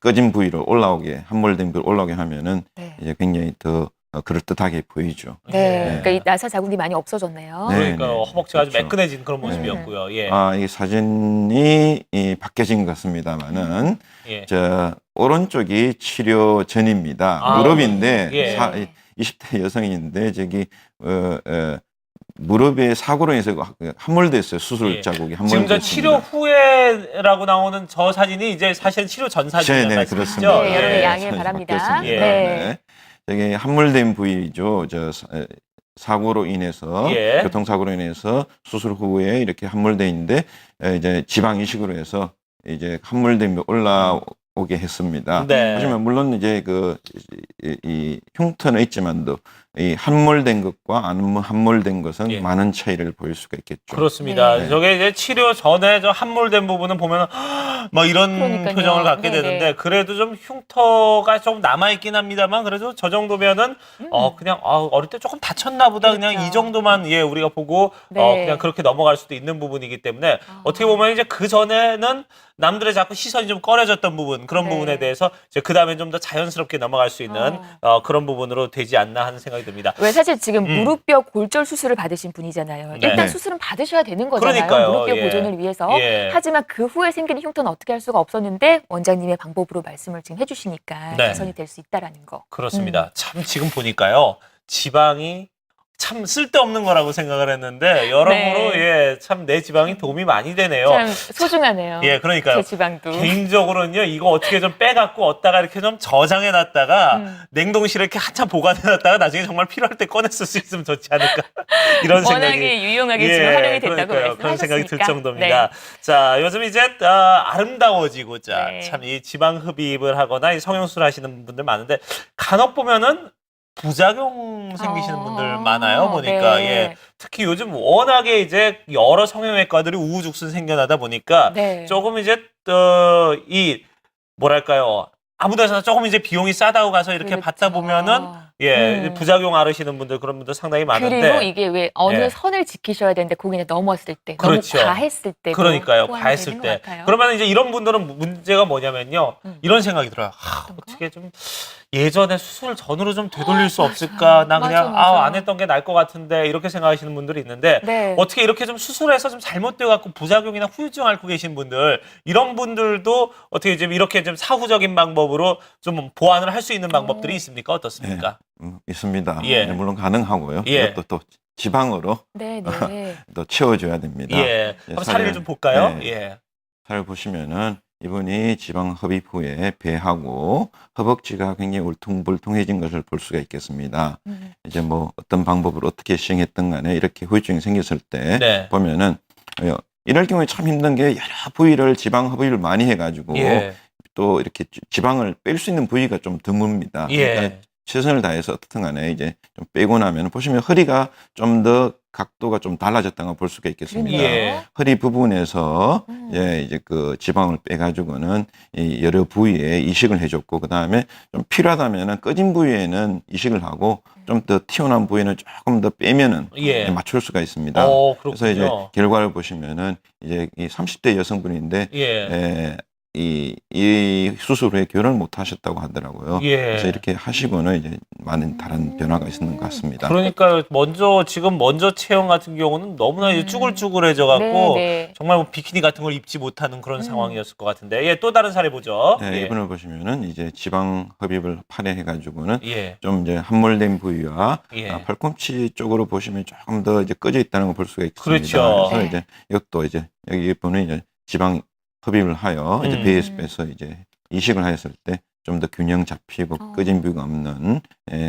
꺼진 부위로 올라오게 함몰된 부위로 올라오게 하면은 네. 이제 굉장히 더 그럴듯하게 보이죠. 네. 예. 그러니까 이 나사 자국이 많이 없어졌네요. 네. 그러니까 허벅지가 아주 그렇죠. 매끈해진 그런 모습이었고요. 예. 이 사진이 바뀌어진 것 같습니다만은 예. 저 오른쪽이 치료 전입니다. 아, 무릎인데 예. 20대 여성인데 저기 무릎에 사고로 인해서 함몰됐어요. 수술 예. 자국이 지금 함몰됐습니다. 저 치료 후에라고 나오는 저 사진이 이제 사실은 치료 전 사진이란 네, 말씀이시죠? 그렇습니다. 네, 여러분 예. 양해 바랍니다. 바뀌었습니다. 예. 네. 저게 함몰된 부위죠. 사고로 인해서 예. 교통사고로 인해서 수술 후에 이렇게 함몰돼 있는데 이제 지방 이식으로 해서 이제 함몰됨이 올라오게 했습니다. 네. 하지만 물론 이제 이 흉터는 있지만도 이 함몰된 것과 안 함몰된 것은 예. 많은 차이를 보일 수가 있겠죠. 그렇습니다. 네. 저게 이제 치료 전에 저 함몰된 부분은 보면 막 이런 그러니까요. 표정을 갖게 네네. 되는데 그래도 좀 흉터가 좀 남아 있긴 합니다만 그래도 저 정도면은 그냥 어릴 때 조금 다쳤나 보다 그냥 그렇죠. 이 정도만 우리가 보고 네. 그냥 그렇게 넘어갈 수도 있는 부분이기 때문에 어떻게 보면 이제 그 전에는 남들의 자꾸 시선이 좀 꺼려졌던 부분 그런 네. 부분에 대해서 이제 그 다음에 좀 더 자연스럽게 넘어갈 수 있는 그런 부분으로 되지 않나 하는 생각이 듭니다. 왜 사실 지금 무릎뼈 골절 수술을 받으신 분이잖아요. 네. 일단 수술은 받으셔야 되는 거잖아요. 그러니까요. 무릎뼈 예. 보존을 위해서. 예. 하지만 그 후에 생기는 흉터는 어떻게 할 수가 없었는데 원장님의 방법으로 말씀을 지금 해주시니까 네. 개선이 될 수 있다라는 거. 그렇습니다. 참 지금 보니까요. 지방이 참 쓸데없는 거라고 생각을 했는데 여러모로 네. 예, 참 내 지방이 도움이 많이 되네요. 참 소중하네요. 예, 그러니까요. 제 지방도. 개인적으로는요, 이거 어떻게 좀 빼갖고 어디다가 이렇게 좀 저장해 놨다가 냉동실에 이렇게 한참 보관해 놨다가 나중에 정말 필요할 때 꺼내 쓸 수 있으면 좋지 않을까. 이런 생각이. 워낙에 유용하게 지금 활용이 된다고 그러니까요. 그런 생각이 들 말씀하셨으니까. 정도입니다. 자, 요즘 이제 아름다워지고자 네. 참 이 지방 흡입을 하거나 이 성형수술 하시는 분들 많은데 간혹 보면은 부작용 생기시는 분들 많아요. 보니까 네. 예. 특히 요즘 워낙에 이제 여러 성형외과들이 우후죽순 생겨나다 보니까 네. 조금 이제 이 뭐랄까요? 아무데나 조금 이제 비용이 싸다고 가서 이렇게 그렇죠. 받다 보면은 예 부작용 앓으시는 분들 그런 분들 상당히 많은데 그리고 이게 왜 어느 예. 선을 지키셔야 되는데 거기에 넘었을 때, 그렇죠. 너무 과했을 때, 그러니까요. 과했을 때. 그러면 이제 이런 분들은 문제가 뭐냐면요. 이런 생각이 들어요. 어떻게 좀 예전에 수술 전으로 좀 되돌릴 수 없을까? 나 그냥 맞아. 안 했던 게 나을 것 같은데 이렇게 생각하시는 분들이 있는데 네. 어떻게 이렇게 좀 수술해서 좀 잘못돼 갖고 부작용이나 후유증 앓고 계신 분들 이런 분들도 어떻게 좀 이렇게 좀 사후적인 방법으로 좀 보완을 할 수 있는 방법들이 있습니까? 어떻습니까? 있습니다. 예. 네, 물론 가능하고요. 예. 이것도 또 지방으로 네. 또 채워줘야 됩니다. 예. 한번 사례를 좀 볼까요? 예. 사례를 보시면은 이분이 지방 흡입 후에 배하고 허벅지가 굉장히 울퉁불퉁해진 것을 볼 수가 있겠습니다. 이제 뭐 어떤 방법으로 어떻게 시행했든 간에 이렇게 후유증이 생겼을 때 네. 보면은 이럴 경우에 참 힘든 게 여러 부위를 지방 흡입을 많이 해가지고 예. 또 이렇게 지방을 뺄 수 있는 부위가 좀 드뭅니다. 예. 그러니까 최선을 다해서 어떻든 간에 이제 좀 빼고 나면 보시면 허리가 좀 더 각도가 좀 달라졌다는 걸 볼 수가 있겠습니다. 예. 허리 부분에서 이제 그 지방을 빼가지고는 이 여러 부위에 이식을 해줬고 그 다음에 좀 필요하다면은 꺼진 부위에는 이식을 하고 좀 더 튀어나온 부위는 조금 더 빼면은 예. 맞출 수가 있습니다. 그렇군요. 그래서 이제 결과를 보시면은 이제 이 30대 여성분인데 예. 이 수술 후에 결혼을 못 하셨다고 하더라고요. 예. 그래서 이렇게 하시고는 이제 많은 다른 변화가 있는 것 같습니다. 그러니까 지금 먼저 체형 같은 경우는 너무나 이제 쭈글쭈글해져 갖고 네. 정말 뭐 비키니 같은 걸 입지 못하는 그런 상황이었을 것 같은데 예, 또 다른 사례 보죠. 네, 예. 이분을 보시면은 이제 지방 흡입을 팔해가지고는 예. 좀 이제 함몰된 부위와 예. 팔꿈치 쪽으로 보시면 조금 더 이제 꺼져 있다는 걸 볼 수가 있습니다. 그렇죠. 그래서 네. 이제 이것도 이제 여기 분은 이제 지방 흡입을 하여 이제 배에서 빼서 이제 이식을 하였을 때 좀 더 균형 잡히고 꺼진 부위가 없는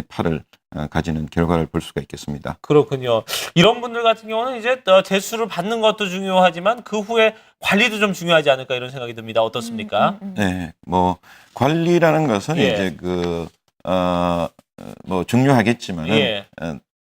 팔을 가지는 결과를 볼 수가 있겠습니다. 그렇군요. 이런 분들 같은 경우는 이제 제수를 받는 것도 중요하지만 그 후에 관리도 좀 중요하지 않을까 이런 생각이 듭니다. 어떻습니까? 네, 뭐 관리라는 것은 예. 이제 뭐 중요하겠지만은 예.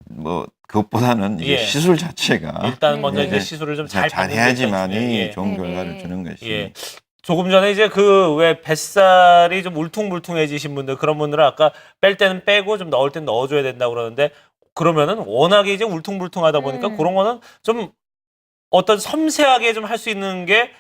뭐 그것보다는 이제 예. 시술 자체가 일단 먼저 네. 이제 시술을 좀 잘 잘해야지만이 예. 좋은 네, 결과를 네. 주는 것이. 예. 조금 전에 이제 그 왜 뱃살이 좀 울퉁불퉁해지신 분들 그런 분들은 아까 뺄 때는 빼고 좀 넣을 때는 넣어줘야 된다고 그러는데 그러면은 워낙에 이제 울퉁불퉁하다 보니까 그런 거는 좀 어떤 섬세하게 좀 할 수 있는 게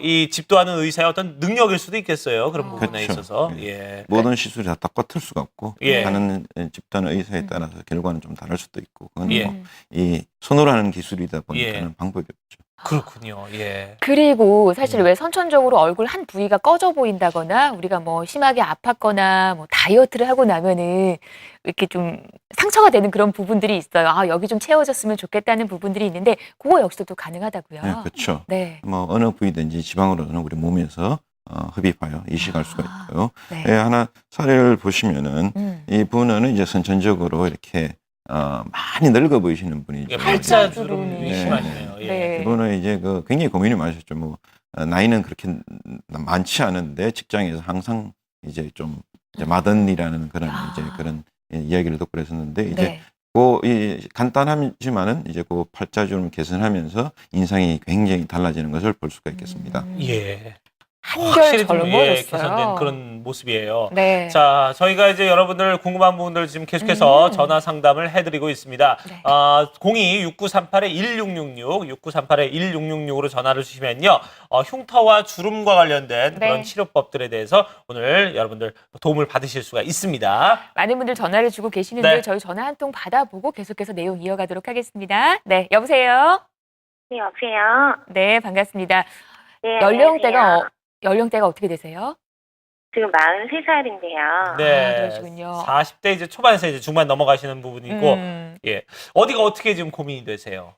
이 집도하는 의사의 어떤 능력일 수도 있겠어요. 그런 부분에 그렇죠. 있어서. 예. 예. 모든 시술이 다 똑같을 수가 없고 예. 하는 집단 의사에 따라서 결과는 좀 다를 수도 있고 그건 예. 뭐 이 손으로 하는 기술이다 보니까는 예. 방법이 없죠. 그렇군요. 예. 그리고 사실 왜 선천적으로 얼굴 한 부위가 꺼져 보인다거나 우리가 뭐 심하게 아팠거나 뭐 다이어트를 하고 나면은 이렇게 좀 상처가 되는 그런 부분들이 있어요. 아, 여기 좀 채워졌으면 좋겠다는 부분들이 있는데 그거 역시도 또 가능하다고요. 네, 그렇죠. 네. 뭐 어느 부위든지 지방으로는 우리 몸에서 흡입하여 이식할 수가 있고요. 네. 예, 하나 사례를 보시면은 이 분은 이제 선천적으로 이렇게 많이 늙어 보이시는 분이죠. 예, 팔자주름이 팔자주름이. 심하시네요. 예. 네. 이분은 이제 굉장히 고민이 많으셨죠. 뭐 나이는 그렇게 많지 않은데 직장에서 항상 이제 좀 이제 마흔이라는 그런 이제 그런 이야기를 듣고 그랬었는데 이제 네. 이 간단하지만은 이제 그 팔자주름 개선하면서 인상이 굉장히 달라지는 것을 볼 수가 있겠습니다. 예. 한결 확실히 좀 젊어졌어요. 개선된 그런 모습이에요. 네. 자, 저희가 이제 여러분들 궁금한 부분들 지금 계속해서 전화 상담을 해드리고 있습니다. 네. 02-6938-1666, 6938-1666으로 전화를 주시면요. 흉터와 주름과 관련된 네. 그런 치료법들에 대해서 오늘 여러분들 도움을 받으실 수가 있습니다. 많은 분들 전화를 주고 계시는데 네. 저희 전화 한 통 받아보고 계속해서 내용 이어가도록 하겠습니다. 네, 여보세요? 네, 여보세요. 네, 반갑습니다. 네, 연령대가 안녕하세요. 연령대가 어떻게 되세요? 지금 43살인데요. 네. 그러시군요. 40대 이제 초반에서 이제 중반 넘어가시는 부분이고, 음. 예. 어디가 어떻게 지금 고민이 되세요?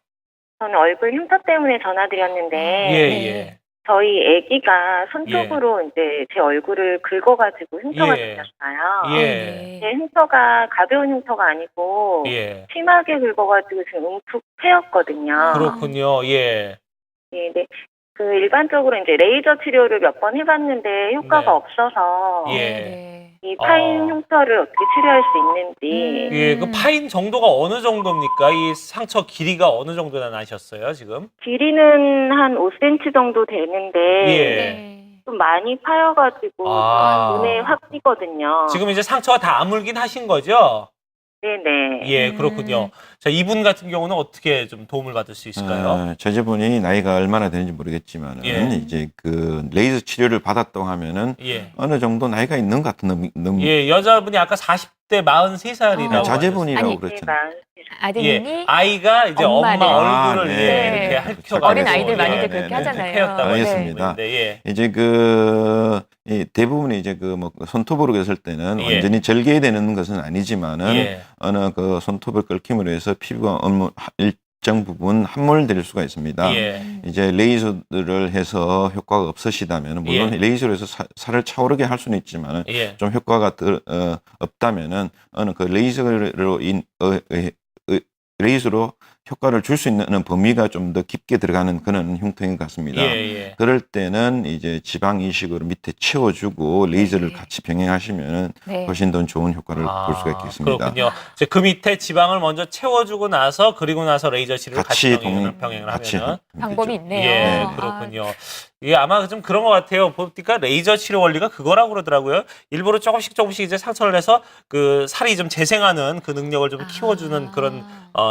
저는 얼굴 흉터 때문에 전화드렸는데 예, 네. 예. 저희 아기가 손톱으로 이제 제 얼굴을 긁어가지고 흉터가 예. 생겼어요. 예. 네. 제 흉터가 가벼운 흉터가 아니고 예. 심하게 긁어가지고 지금 움푹 패였거든요. 그렇군요. 예. 예, 네. 그 일반적으로 이제 레이저 치료를 몇 번 해봤는데 효과가 네. 없어서 예. 네. 이 파인 흉터를 어떻게 치료할 수 있는지 예, 그 파인 정도가 어느 정도입니까? 이 상처 길이가 어느 정도나 나셨어요, 지금? 길이는 한 5cm 정도 되는데 예. 네. 좀 많이 파여가지고 아. 눈에 확 띄거든요. 지금 이제 상처가 다 아물긴 하신 거죠? 네네. 예, 그렇군요. 자, 이분 같은 경우는 어떻게 좀 도움을 받을 수 있을까요? 저자분이 나이가 얼마나 되는지 모르겠지만 예. 이제 그 레이저 치료를 받았다고 하면은 예. 어느 정도 나이가 있는 것 같은 예, 여자분이 아까 40대 43살이라고. 자제분이라고 아니, 그랬잖아요. 아드님이 예, 아이가 이제 엄마를. 엄마 얼굴을 아, 예, 네. 이렇게 핥혀가지고 어린 아이들 많이들 네, 그렇게 네, 하잖아요. 패였다고 알겠습니다. 하셨는데, 예. 이제 이 대부분이 이제 그 뭐 손톱으로 했을 때는 예. 완전히 절개되는 것은 아니지만은 예. 어느 그 손톱을 긁힘으로 해서 피부가 일정 부분 함몰될 수가 있습니다. 예. 이제 레이저를 해서 효과가 없으시다면 물론 예. 레이저로 해서 살을 차오르게 할 수는 있지만은 예. 좀 효과가 없다면은 어느 그 레이저로 레이저로 효과를 줄 수 있는 범위가 좀 더 깊게 들어가는 그런 흉터인 것 같습니다. 예. 예. 그럴 때는 이제 지방 이식으로 밑에 채워주고 레이저를 네. 같이 병행하시면 네. 훨씬 더 좋은 효과를 볼 수가 있겠습니다. 그렇군요. 이제 그 밑에 지방을 먼저 채워주고 나서 그리고 나서 레이저 치료를 같이 병행을 같이 하면은 방법이 되죠. 있네요. 예, 아, 그렇군요. 예, 아마 좀 그런 것 같아요. 보니까 레이저 치료 원리가 그거라고 그러더라고요. 일부러 조금씩 이제 상처를 내서 그 살이 좀 재생하는 그 능력을 좀 키워주는 그런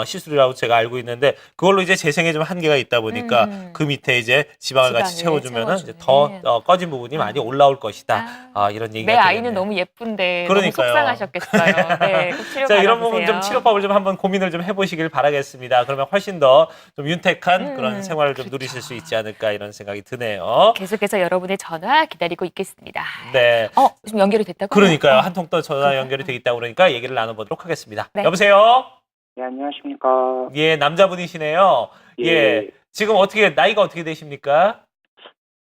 시술이라고 제가 알고 있는데 그걸로 이제 재생에 좀 한계가 있다 보니까 음. 그 밑에 이제 지방을 같이 지방을 채워주면은 이제 채워주면. 더 꺼진 부분이 많이 올라올 것이다. 이런 얘기가 내 아이는 되겠네요. 너무 예쁜데 그러니까요. 너무 속상하셨겠어요. 네, 꼭 치료 자, 이런 받아보세요. 부분 좀 치료법을 좀 한번 고민을 좀 해보시길 바라겠습니다. 그러면 훨씬 더 좀 윤택한 그런 생활을 좀 누리실 수 있지 않을까 이런 생각이 드네요. 계속해서 여러분의 전화 기다리고 있겠습니다. 네. 지금 연결이 됐다고? 그러니까요. 한 통 더 전화 연결이 돼 있다고 그러니까 얘기를 나눠보도록 하겠습니다. 네. 여보세요? 네, 안녕하십니까. 예, 남자분이시네요. 예. 지금 나이가 어떻게 되십니까?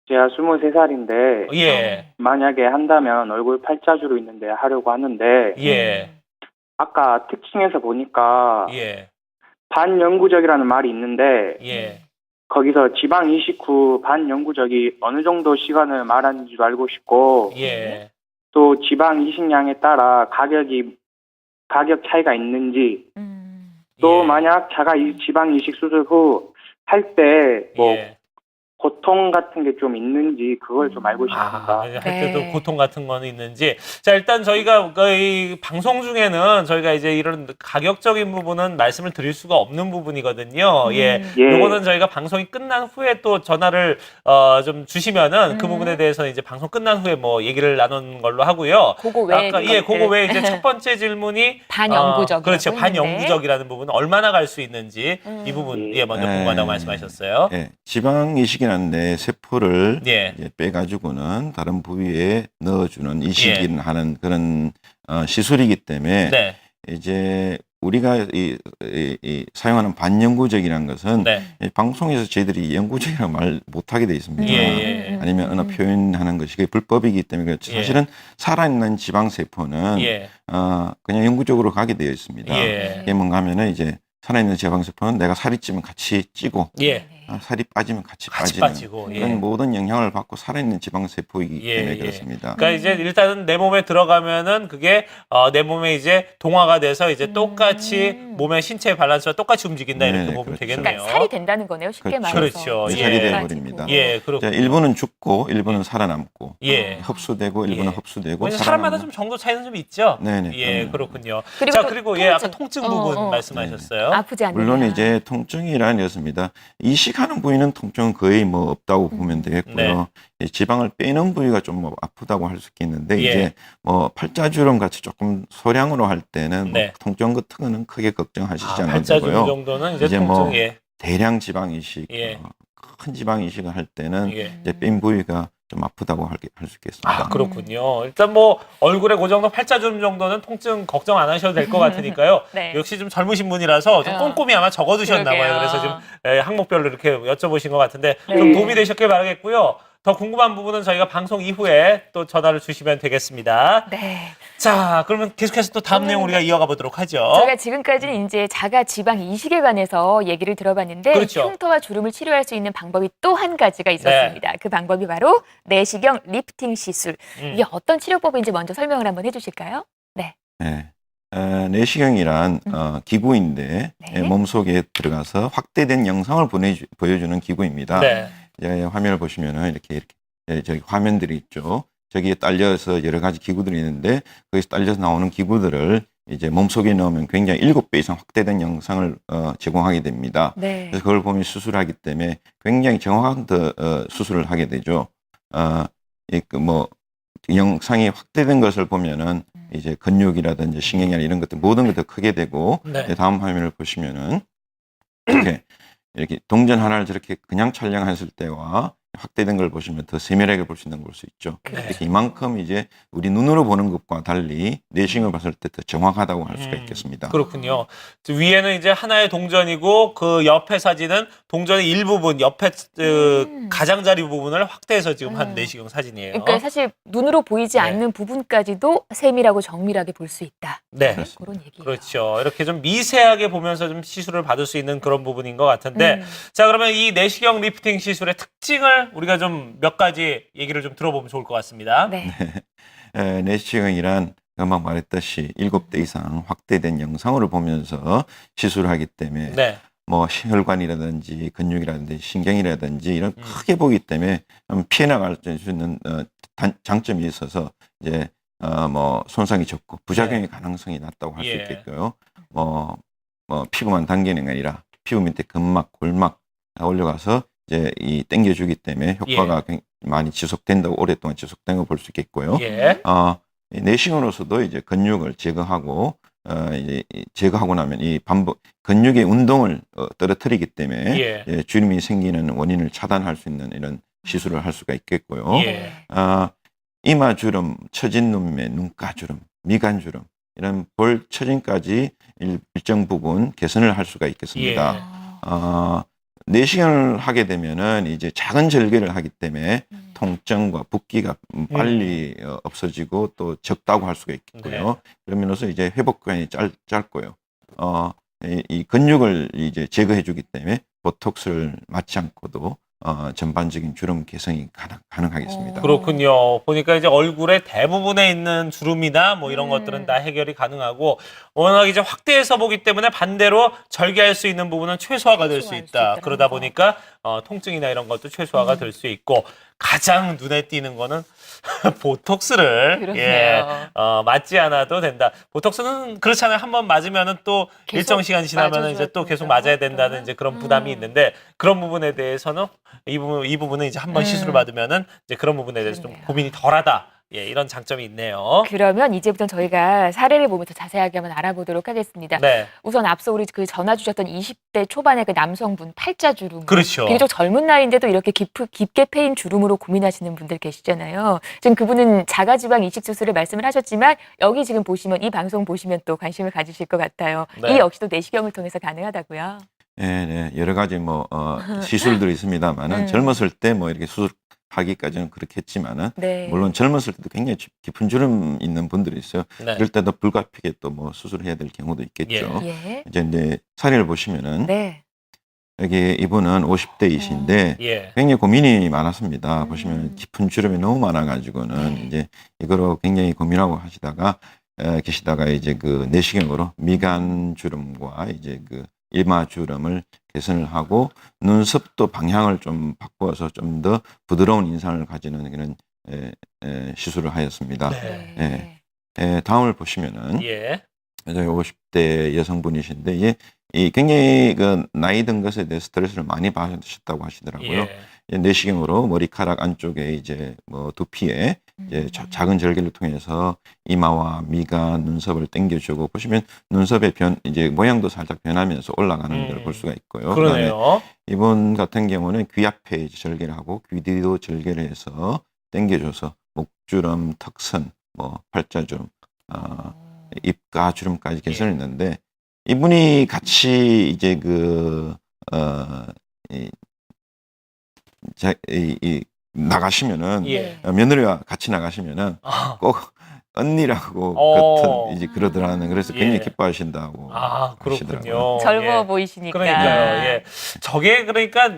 제가 23살인데, 예. 만약에 한다면 얼굴 팔자주로 있는데 하려고 하는데, 예. 아까 특징에서 보니까 예. 반영구적이라는 말이 있는데, 예. 거기서 지방 이식 후 반영구적이 어느 정도 시간을 말하는지도 알고 싶고, 예. 또 지방 이식량에 따라 가격 차이가 있는지, 또 예. 만약 제가 이 지방 이식 수술 후 할 때 뭐 예. 고통 같은 게 좀 있는지 그걸 좀 알고 싶습니다. 할 때도 네. 고통 같은 거는 있는지. 자, 일단 저희가 이 방송 중에는 저희가 이제 이런 가격적인 부분은 말씀을 드릴 수가 없는 부분이거든요. 예. 예. 요거는 저희가 방송이 끝난 후에 또 전화를 좀 주시면은 그 부분에 대해서 이제 방송 끝난 후에 뭐 얘기를 나누는 걸로 하고요. 그거 외에 그거 외에 이제 첫 번째 질문이 반영구적이라고 그렇죠. 했는데. 반영구적이라는 부분 얼마나 갈 수 있는지 이 부분 먼저 궁금하다고 말씀하셨어요. 예, 지방 이식이라는데 세포를 예. 이제 빼가지고는 다른 부위에 넣어주는 이식을 하는 그런 시술이기 때문에 네. 이제 우리가 사용하는 반영구적이라는 것은 네. 이 방송에서 저희들이 영구적이라고 말 못하게 돼 있습니다. 예. 아니면 어느 표현하는 것이 그게 불법이기 때문에 그렇지. 예. 사실은 살아있는 지방 세포는 예. 그냥 영구적으로 가게 되어 있습니다. 예. 이게 뭔가 하면은 이제 살아있는 지방 세포는 내가 살이 찌면 같이 찌고 예. 살이 빠지면 같이 같이 빠지는 빠지고, 예. 그런 모든 영향을 받고 살아있는 지방 세포이기 예, 때문에 예. 그렇습니다. 그러니까 이제 일단은 내 몸에 들어가면은 그게 내 몸에 이제 동화가 돼서 이제 똑같이 몸의 신체 밸런스와 똑같이 움직인다 이렇게 네, 보면 그렇죠. 되겠네요. 그러니까 살이 된다는 거네요. 쉽게 그렇죠. 말해서. 그렇죠. 살이 예. 되어버립니다. 예, 자, 그렇군요. 일부는 죽고 일부는 살아남고 예. 흡수되고 일부는 예. 흡수되고 왜냐면 사람마다 살아남고. 좀 정도 차이는 좀 있죠. 네네. 예, 그럼요. 그렇군요. 그리고 자, 또 그리고 예, 아까 통증. 통증 부분 어. 말씀하셨어요. 아프지 않느냐. 물론 이제 통증이라는 것입니다. 이식하는 부위는 통증은 거의 뭐 없다고 보면 되겠고요. 이 지방을 빼는 부위가 좀 뭐 아프다고 할 수 있겠는데 예. 이제 뭐 팔자주름 같이 조금 소량으로 할 때는 네. 뭐 통증 같은 거는 크게 걱정하시지 않아도 팔자주 되고요. 정도는 이제 이제 통증 뭐 예. 대량 지방 이식, 예. 큰 지방 이식을 할 때는 예. 이제 뺀 부위가 좀 아프다고 할 수 있겠습니다. 아, 그렇군요. 일단 뭐 얼굴에 그 정도 팔자주름 정도는 통증 걱정 안 하셔도 될 것 같으니까요. 네. 역시 좀 젊으신 분이라서 좀 꼼꼼히 아마 적어두셨나 봐요. 그러게요. 그래서 지금 항목별로 이렇게 여쭤보신 것 같은데 네. 좀 도움이 되셨길 바라겠고요. 더 궁금한 부분은 저희가 방송 이후에 또 전화를 주시면 되겠습니다. 네. 자, 그러면 계속해서 또 다음 내용 우리가 이어가 보도록 하죠. 저희가 지금까지는 이제 자가 지방 이식에 관해서 얘기를 들어봤는데 그렇죠. 흉터와 주름을 치료할 수 있는 방법이 또 한 가지가 있었습니다. 그 방법이 바로 내시경 리프팅 시술. 이게 어떤 치료법인지 먼저 설명을 한번 해주실까요? 네. 네. 내시경이란 기구인데 네. 몸속에 들어가서 확대된 영상을 보여주는 기구입니다. 네. 이제 화면을 보시면은 이렇게 저기 화면들이 있죠. 저기에 딸려서 여러 가지 기구들이 있는데 거기서 딸려서 나오는 기구들을 이제 몸속에 넣으면 굉장히 7배 이상 확대된 영상을 제공하게 됩니다. 네. 그래서 그걸 보면 수술하기 때문에 굉장히 정확한 수술을 하게 되죠. 뭐 영상이 확대된 것을 보면은 이제 근육이라든지 신경이나 이런 것들 모든 것도 크게 되고 네. 다음 화면을 보시면은 이렇게 동전 하나를 저렇게 그냥 촬영했을 때와 확대된 걸 보시면 더 세밀하게 볼 수 있는 걸 볼 수 있죠. 네. 이렇게 이만큼 이제 우리 눈으로 보는 것과 달리 내시경을 봤을 때 더 정확하다고 할 수가 있겠습니다. 그렇군요. 위에는 이제 하나의 동전이고 그 옆에 사진은 동전의 일부분, 옆에 가장자리 부분을 확대해서 지금 한 내시경 사진이에요. 그러니까 사실 눈으로 보이지 네. 않는 부분까지도 세밀하고 정밀하게 볼 수 있다. 네. 그런 얘기예요. 그렇죠. 이렇게 좀 미세하게 보면서 좀 시술을 받을 수 있는 그런 부분인 것 같은데, 자, 그러면 이 내시경 리프팅 시술의 특징을 우리가 좀 몇 가지 얘기를 좀 들어보면 좋을 것 같습니다. 네. 내시경이란 금방 말했듯이 7대 이상 확대된 영상으로 보면서 시술을 하기 때문에 네. 뭐 혈관이라든지 근육이라든지 신경이라든지 이런 크게 보기 때문에 좀 피해 나갈 수 있는 장점이 있어서 이제 뭐 손상이 적고 부작용의 가능성이 낮다고 할 수 예. 있겠고요. 뭐 피부만 당기는 게 아니라 피부 밑에 근막, 골막 올려가서 이제 이 당겨주기 때문에 효과가 많이 지속된다고 오랫동안 지속된 걸 볼 수 있겠고요. 예. 내시경으로서도 이제 근육을 제거하고 이제 제거하고 나면 이 근육의 운동을 떨어뜨리기 때문에 예. 주름이 생기는 원인을 차단할 수 있는 이런 시술을 할 수가 있겠고요. 예. 이마 주름, 처진 눈매, 눈가 주름, 미간 주름 이런 볼 처진까지 일정 부분 개선을 할 수가 있겠습니다. 예. 내시경을 하게 되면은 이제 작은 절개를 하기 때문에 통증과 붓기가 빨리 없어지고 또 적다고 할 수가 있겠고요. 그러면서 이제 회복 기간이 짧고요. 이 근육을 이제 제거해주기 때문에 보톡스를 맞지 않고도 전반적인 주름 개선이 가능하겠습니다. 그렇군요. 보니까 이제 얼굴에 대부분에 있는 주름이나 뭐 이런 것들은 다 해결이 가능하고 워낙 이제 확대해서 보기 때문에 반대로 절개할 수 있는 부분은 최소화가 될 수 최소화할 수 있다. 있다는 그러다 거. 보니까 통증이나 이런 것도 최소화가 될 수 있고 가장 눈에 띄는 거는 보톡스를 그렇네요. 맞지 않아도 된다. 보톡스는 그렇잖아요. 한번 맞으면은 또 계속 일정 시간 지나면은 이제 또 계속 맞아야 된다는 이제 그런 부담이 있는데 그런 부분에 대해서는 이 부분은 이제 한번 시술을 받으면은 이제 그런 부분에 대해서 좀 그렇네요. 고민이 덜하다. 예, 이런 장점이 있네요. 그러면 이제부터 저희가 사례를 보면서 자세하게 한번 알아보도록 하겠습니다. 네, 우선 앞서 우리 그 전화 주셨던 20대 초반의 그 남성분 팔자주름. 그렇죠. 비교적 젊은 나이인데도 이렇게 깊게 패인 주름으로 고민하시는 분들 계시잖아요. 지금 그분은 자가지방 이식 수술을 말씀을 하셨지만 여기 지금 보시면 이 방송 보시면 또 관심을 가지실 것 같아요. 네. 이 역시도 내시경을 통해서 가능하다고요. 네, 여러 가지 뭐 시술들이 있습니다만은 젊었을 때 뭐 이렇게 수술하기까지는 그렇겠지만은 네. 물론 젊었을 때도 굉장히 깊은 주름 있는 분들이 있어요. 네. 이럴 때도 불가피하게 또 뭐 수술해야 될 경우도 있겠죠. 예. 이제 사례를 보시면은 네. 여기 이분은 50대이신데 예, 굉장히 고민이 많았습니다. 보시면 깊은 주름이 너무 많아가지고는 네. 이제 이거로 굉장히 고민하고 계시다가 이제 그 내시경으로 미간 주름과 이제 그 이마 주름을 개선을 하고 눈썹도 방향을 좀 바꿔서 좀 더 부드러운 인상을 가지는 그런 시술을 하였습니다. 네. 다음을 보시면은 예, 50대 여성분이신데 이 굉장히 그 나이 든 것에 대해 스트레스를 많이 받으셨다고 하시더라고요. 예, 내시경으로 머리카락 안쪽에 이제 뭐 두피에 이제 작은 절개를 통해서 이마와 미간, 눈썹을 당겨주고 보시면 눈썹의 이제 모양도 살짝 변하면서 올라가는 걸 볼 수가 있고요. 그다음에 그러네요. 이분 같은 경우는 귀 앞에 이제 절개를 하고 귀 뒤도 절개를 해서 당겨줘서 목주름, 턱선, 뭐 팔자주름, 입가 주름까지 개선했는데 이분이 같이 이제 나가시면은 예. 며느리와 같이 나가시면은 아, 꼭 언니라고 같은 이제 그러더라는 그래서 굉장히 예. 기뻐하신다고 그렇군요. 하시더라고요. 젊어 예. 보이시니까. 그러니까요. 예. 저게 그러니까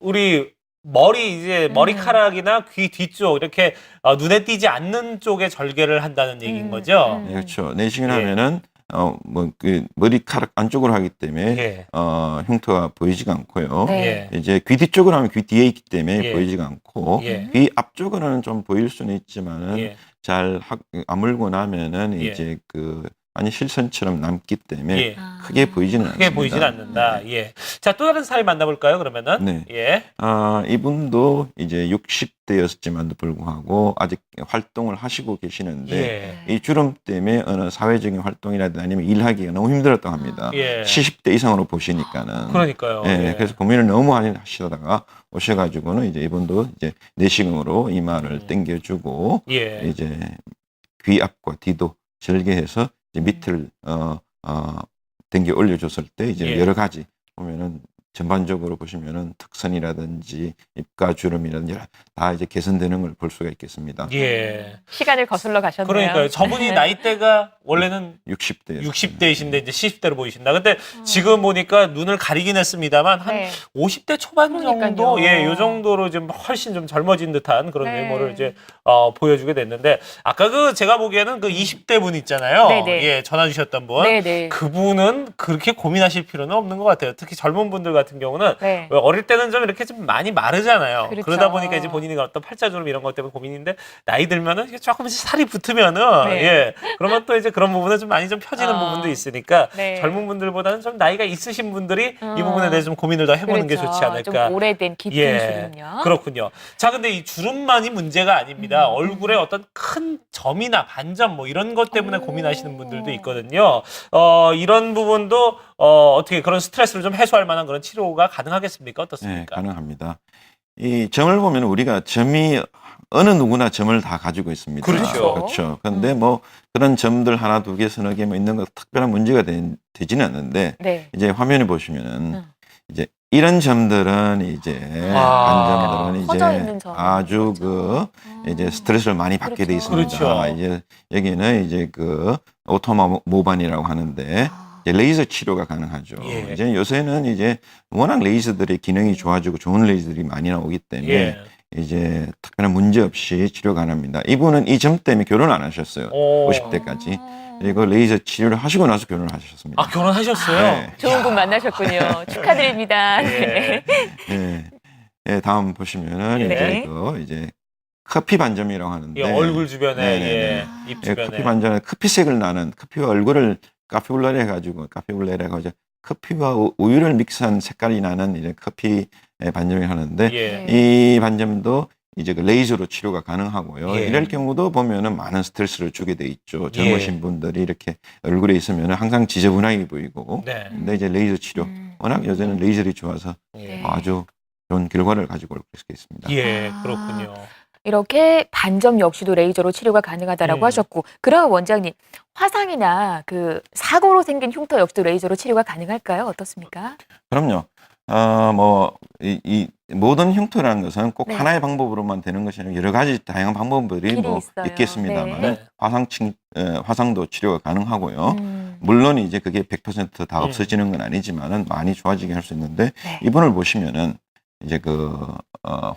우리 머리 이제 머리카락이나 귀 뒤쪽 이렇게 눈에 띄지 않는 쪽에 절개를 한다는 얘기인 거죠. 네, 그렇죠. 내시경 예. 하면은 머리카락 안쪽으로 하기 때문에 예. 흉터가 보이지가 않고요. 네. 예. 이제 귀 뒤쪽으로 하면 귀 뒤에 있기 때문에 예. 보이지가 않고 예. 귀 앞쪽으로는 좀 보일 수는 있지만은 예. 잘 아물고 나면은 예. 이제 아니 실선처럼 남기 때문에 예. 크게 보이지는 않습니다. 크게 보이진 않는다. 예. 자, 또 다른 사례 만나볼까요, 그러면은? 네. 예. 이분도 이제 60대였지만도 불구하고 아직 활동을 하시고 계시는데 예. 이 주름 때문에 어느 사회적인 활동이라든지 아니면 일하기가 너무 힘들었다고 합니다. 예. 70대 이상으로 보시니까는. 그러니까요. 예, 예. 그래서 고민을 너무 많이 하시다가 오셔가지고는 이제 이분도 이제 내시경으로 이마를 당겨주고 예. 이제 귀 앞과 뒤도 절개해서 이제 밑을 당겨 올려줬을 때 이제 예. 여러 가지 보면은 전반적으로 보시면은 턱선이라든지 입가 주름이라든지 다 이제 개선되는 걸 볼 수가 있겠습니다. 예. 시간을 거슬러 가셨네요. 그러니까요. 저분이 나이대가 원래는 60대. 60대이신데 이제 70대로 보이신다. 근데 지금 보니까 눈을 가리긴 했습니다만 한 네. 50대 초반 정도, 그러니까요. 예, 요 정도로 좀 훨씬 좀 젊어진 듯한 그런 네. 외모를 이제 보여주게 됐는데 아까 제가 보기에는 20대 분 있잖아요. 네네. 예, 전화 주셨던 분. 네네. 그분은 그렇게 고민하실 필요는 없는 것 같아요. 특히 젊은 분들 같은 경우는 네. 어릴 때는 좀 이렇게 좀 많이 마르잖아요. 그렇죠. 그러다 보니까 이제 본인이 어떤 팔자주름 이런 것 때문에 고민인데 나이 들면은 이게 조금씩 살이 붙으면은 네. 예, 그러면 또 이제 그런 부분은 좀 많이 좀 펴지는 부분도 있으니까 네. 젊은 분들보다는 좀 나이가 있으신 분들이 이 부분에 대해서 좀 고민을 더 해보는 게 그렇죠. 좋지 않을까. 좀 오래된 깊은 주름요. 그렇군요. 자, 근데 이 주름만이 문제가 아닙니다. 얼굴에 어떤 큰 점이나 반점 뭐 이런 것 때문에 고민하시는 분들도 있거든요. 이런 부분도 어떻게 그런 스트레스를 좀 해소할 만한 그런 치료가 가능하겠습니까? 네, 어떻습니까? 가능합니다. 이 점을 보면 우리가 점이 어느 누구나 점을 다 가지고 있습니다. 그렇죠. 그렇죠. 그런데 뭐 그런 점들 하나, 두 개, 서너 개 뭐 있는 거 특별한 문제가 되지는 않는데 네. 이제 화면에 보시면은 이제 이런 점들은 이제 반점들은 퍼져 이제 있는 점. 아주 이제 스트레스를 많이 받게 돼 있습니다. 그렇죠. 이제 여기는 이제 오토마 모반이라고 하는데 이제 레이저 치료가 가능하죠. 예. 이제 요새는 이제 워낙 레이저들의 기능이 좋아지고 좋은 레이저들이 많이 나오기 때문에 예. 이제 특별한 문제 없이 치료 가능합니다. 이분은 이 점 때문에 결혼 안 하셨어요. 오. 50대까지. 그리고 레이저 치료를 하시고 나서 결혼을 하셨습니다. 아, 결혼하셨어요? 네. 좋은 분 만나셨군요. 축하드립니다. 예. 네, 다음 보시면은 네. 이제 커피 반점이라고 하는데 예, 얼굴 주변에, 네네네. 예, 입 예, 주변에. 커피 반점은 커피색을 나는 커피와 얼굴을 카피울레라 해가지고 커피와 우유를 믹스한 색깔이 나는 이런 커피 반점이 하는데 예. 이 반점도 이제 레이저로 치료가 가능하고요. 예. 이럴 경우도 보면은 많은 스트레스를 주게 돼 있죠. 젊으신 분들이 이렇게 얼굴에 있으면 항상 지저분하게 보이고. 네. 근데 이제 레이저 치료 워낙 요새는 레이저이 좋아서 예. 아주 좋은 결과를 가지고 올 수 있습니다. 예, 그렇군요. 이렇게 반점 역시도 레이저로 치료가 가능하다라고 하셨고, 그럼 원장님 화상이나 사고로 생긴 흉터 역시도 레이저로 치료가 가능할까요? 어떻습니까? 그럼요. 이 모든 흉터라는 것은 꼭 네. 하나의 방법으로만 되는 것이 아니라 여러 가지 다양한 방법들이 길이 뭐 있어요. 있겠습니다만 네. 화상도 치료가 가능하고요. 물론 이제 그게 100%다 없어지는 건 아니지만은 많이 좋아지게 할 수 있는데 네. 이분을 보시면은 이제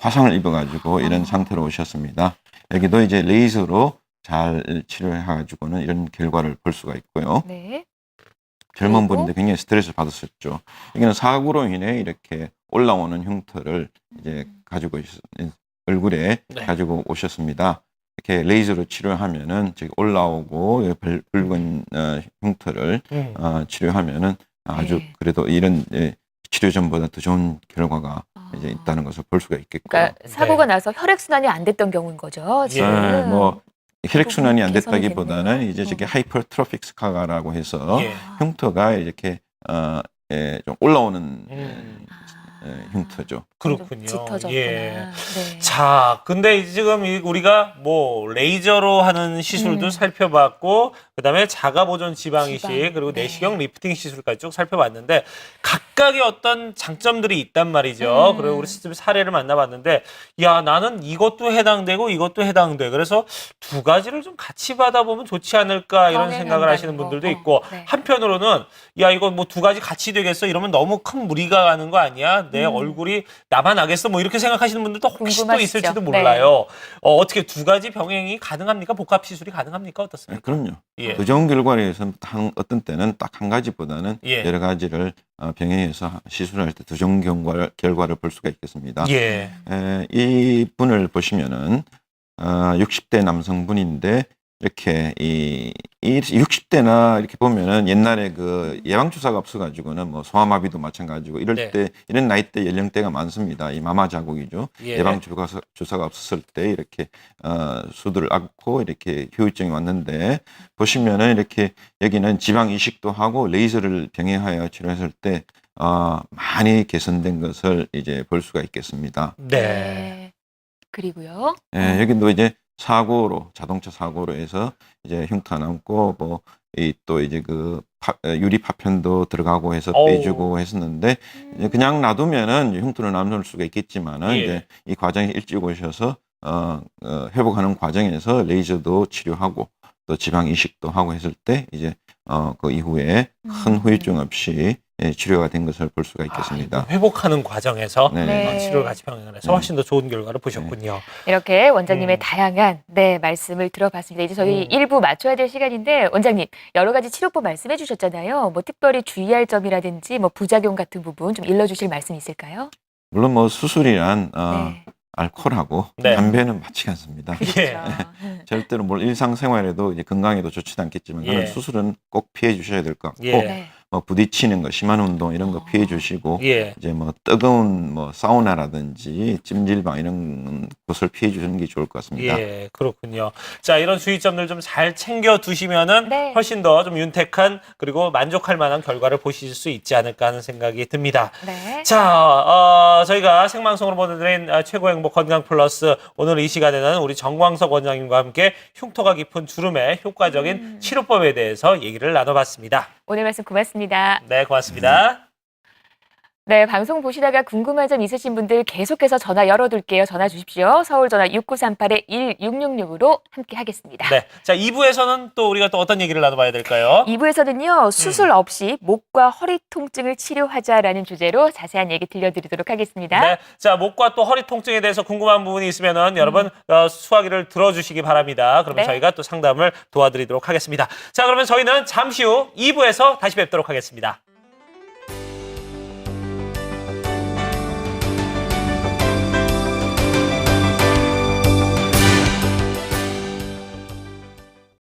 화상을 입어가지고 이런 상태로 오셨습니다. 여기도 이제 레이저로 잘 치료해가지고는 이런 결과를 볼 수가 있고요. 네. 젊은 그리고? 분인데 굉장히 스트레스를 받았었죠. 여기는 사고로 인해 이렇게 올라오는 흉터를 이제 가지고 얼굴에 네. 가지고 오셨습니다. 이렇게 레이저로 치료하면은 지금 올라오고 붉은 흉터를 치료하면은 아주 네. 그래도 이런 치료 전보다 더 좋은 결과가 이제 있다는 것을 볼 수가 있겠고요. 그러니까 사고가 나서 혈액 순환이 안 됐던 경우인 거죠. 지금. 네, 뭐 혈액 순환이 안 개선이 됐다기보다는 됐네요. 이제 저게 하이퍼트로픽 스카라고 해서 예. 흉터가 이렇게 좀 올라오는 흉터죠. 그렇군요. 좀 짙어졌구나. 예. 네. 자, 근데 지금 우리가 뭐 레이저로 하는 시술도 살펴봤고, 그다음에 자가 보존 지방 이식, 지방, 그리고 네. 내시경 리프팅 시술까지 쭉 살펴봤는데 각각의 어떤 장점들이 있단 말이죠. 그리고 우리 지금 사례를 만나봤는데, 야, 나는 이것도 해당되고 이것도 해당돼. 그래서 두 가지를 좀 같이 받아보면 좋지 않을까 이런 생각을 하시는 분들도 거. 있고, 네. 한편으로는 야, 이거 뭐 두 가지 같이 되겠어? 이러면 너무 큰 무리가 가는 거 아니야? 내 얼굴이 나만 나겠어? 뭐 이렇게 생각하시는 분들도 혹시 또 궁금하시죠? 있을지도 네. 몰라요. 어떻게 두 가지 병행이 가능합니까? 복합 시술이 가능합니까? 네, 어떻습니까? 그럼요. 예. 그 좋은 결과를 위해서는 어떤 때는 딱 한 가지보다는 예. 여러 가지를 병행해서 시술할 때 더 좋은 결과를 볼 수가 있겠습니다. 예. 이 분을 보시면은 60대 남성분인데 이렇게 이 60대나 이렇게 보면은 옛날에 그 예방 주사가 없어가지고는 뭐 소아마비도 마찬가지고 이럴 네. 때 이런 나이대 연령대가 많습니다. 이 마마 자국이죠. 예. 예방 주사가 없었을 때 이렇게 수두를 앓고 이렇게 후유증이 왔는데 보시면은 이렇게 여기는 지방 이식도 하고 레이저를 병행하여 치료했을 때 많이 개선된 것을 이제 볼 수가 있겠습니다. 네. 그리고요. 예, 여기도 이제 자동차 사고로 해서 이제 흉터 남고 뭐 또 이제 그 유리 파편도 들어가고 해서 어우. 빼주고 했었는데 이제 그냥 놔두면은 흉터를 남을 수가 있겠지만은 예. 이제 이 과정에 일찍 오셔서 회복하는 과정에서 레이저도 치료하고 또 지방 이식도 하고 했을 때 이제 그 이후에 큰 후유증 없이 치료가 된 것을 볼 수가 있겠습니다. 회복하는 과정에서 네. 네. 치료를 같이 병행을 해서 훨씬 더 좋은 결과를 보셨군요. 이렇게 원장님의 다양한 말씀을 들어봤습니다. 이제 저희 1부 맞춰야 될 시간인데 원장님 여러 가지 치료법 말씀해 주셨잖아요. 뭐 특별히 주의할 점이라든지 뭐 부작용 같은 부분 좀 일러주실 말씀 있을까요? 물론 뭐 수술이란 네. 알코올하고 네. 담배는 맞지가 않습니다. 예. 절대로 뭐 일상생활에도 이제 건강에도 좋지도 않겠지만 예. 그런 수술은 꼭 피해 주셔야 될 것 같고 예. 네. 뭐 부딪히는 거 심한 운동 이런 거 피해 주시고 예. 이제 뭐 뜨거운 뭐 사우나라든지 찜질방 이런 곳을 피해 주시는 게 좋을 것 같습니다. 예, 그렇군요. 자, 이런 주의점들 좀 잘 챙겨 두시면은 네. 훨씬 더 좀 윤택한 그리고 만족할 만한 결과를 보실 수 있지 않을까 하는 생각이 듭니다. 네. 자, 저희가 생방송으로 보내드린 최고의 행복 건강 플러스 오늘 이 시간에는 우리 정광석 원장님과 함께 흉터가 깊은 주름의 효과적인 치료법에 대해서 얘기를 나눠봤습니다. 오늘 말씀 고맙습니다. 네, 고맙습니다. 네, 방송 보시다가 궁금한 점 있으신 분들 계속해서 전화 열어둘게요. 전화 주십시오. 서울 전화 6938-1666으로 함께 하겠습니다. 네, 자 2부에서는 또 우리가 또 어떤 얘기를 나눠봐야 될까요? 2부에서는요, 수술 없이 목과 허리 통증을 치료하자라는 주제로 자세한 얘기 들려드리도록 하겠습니다. 네, 자 목과 또 허리 통증에 대해서 궁금한 부분이 있으면은 여러분 수화기를 들어주시기 바랍니다. 그러면 네. 저희가 또 상담을 도와드리도록 하겠습니다. 자, 그러면 저희는 잠시 후 2부에서 다시 뵙도록 하겠습니다.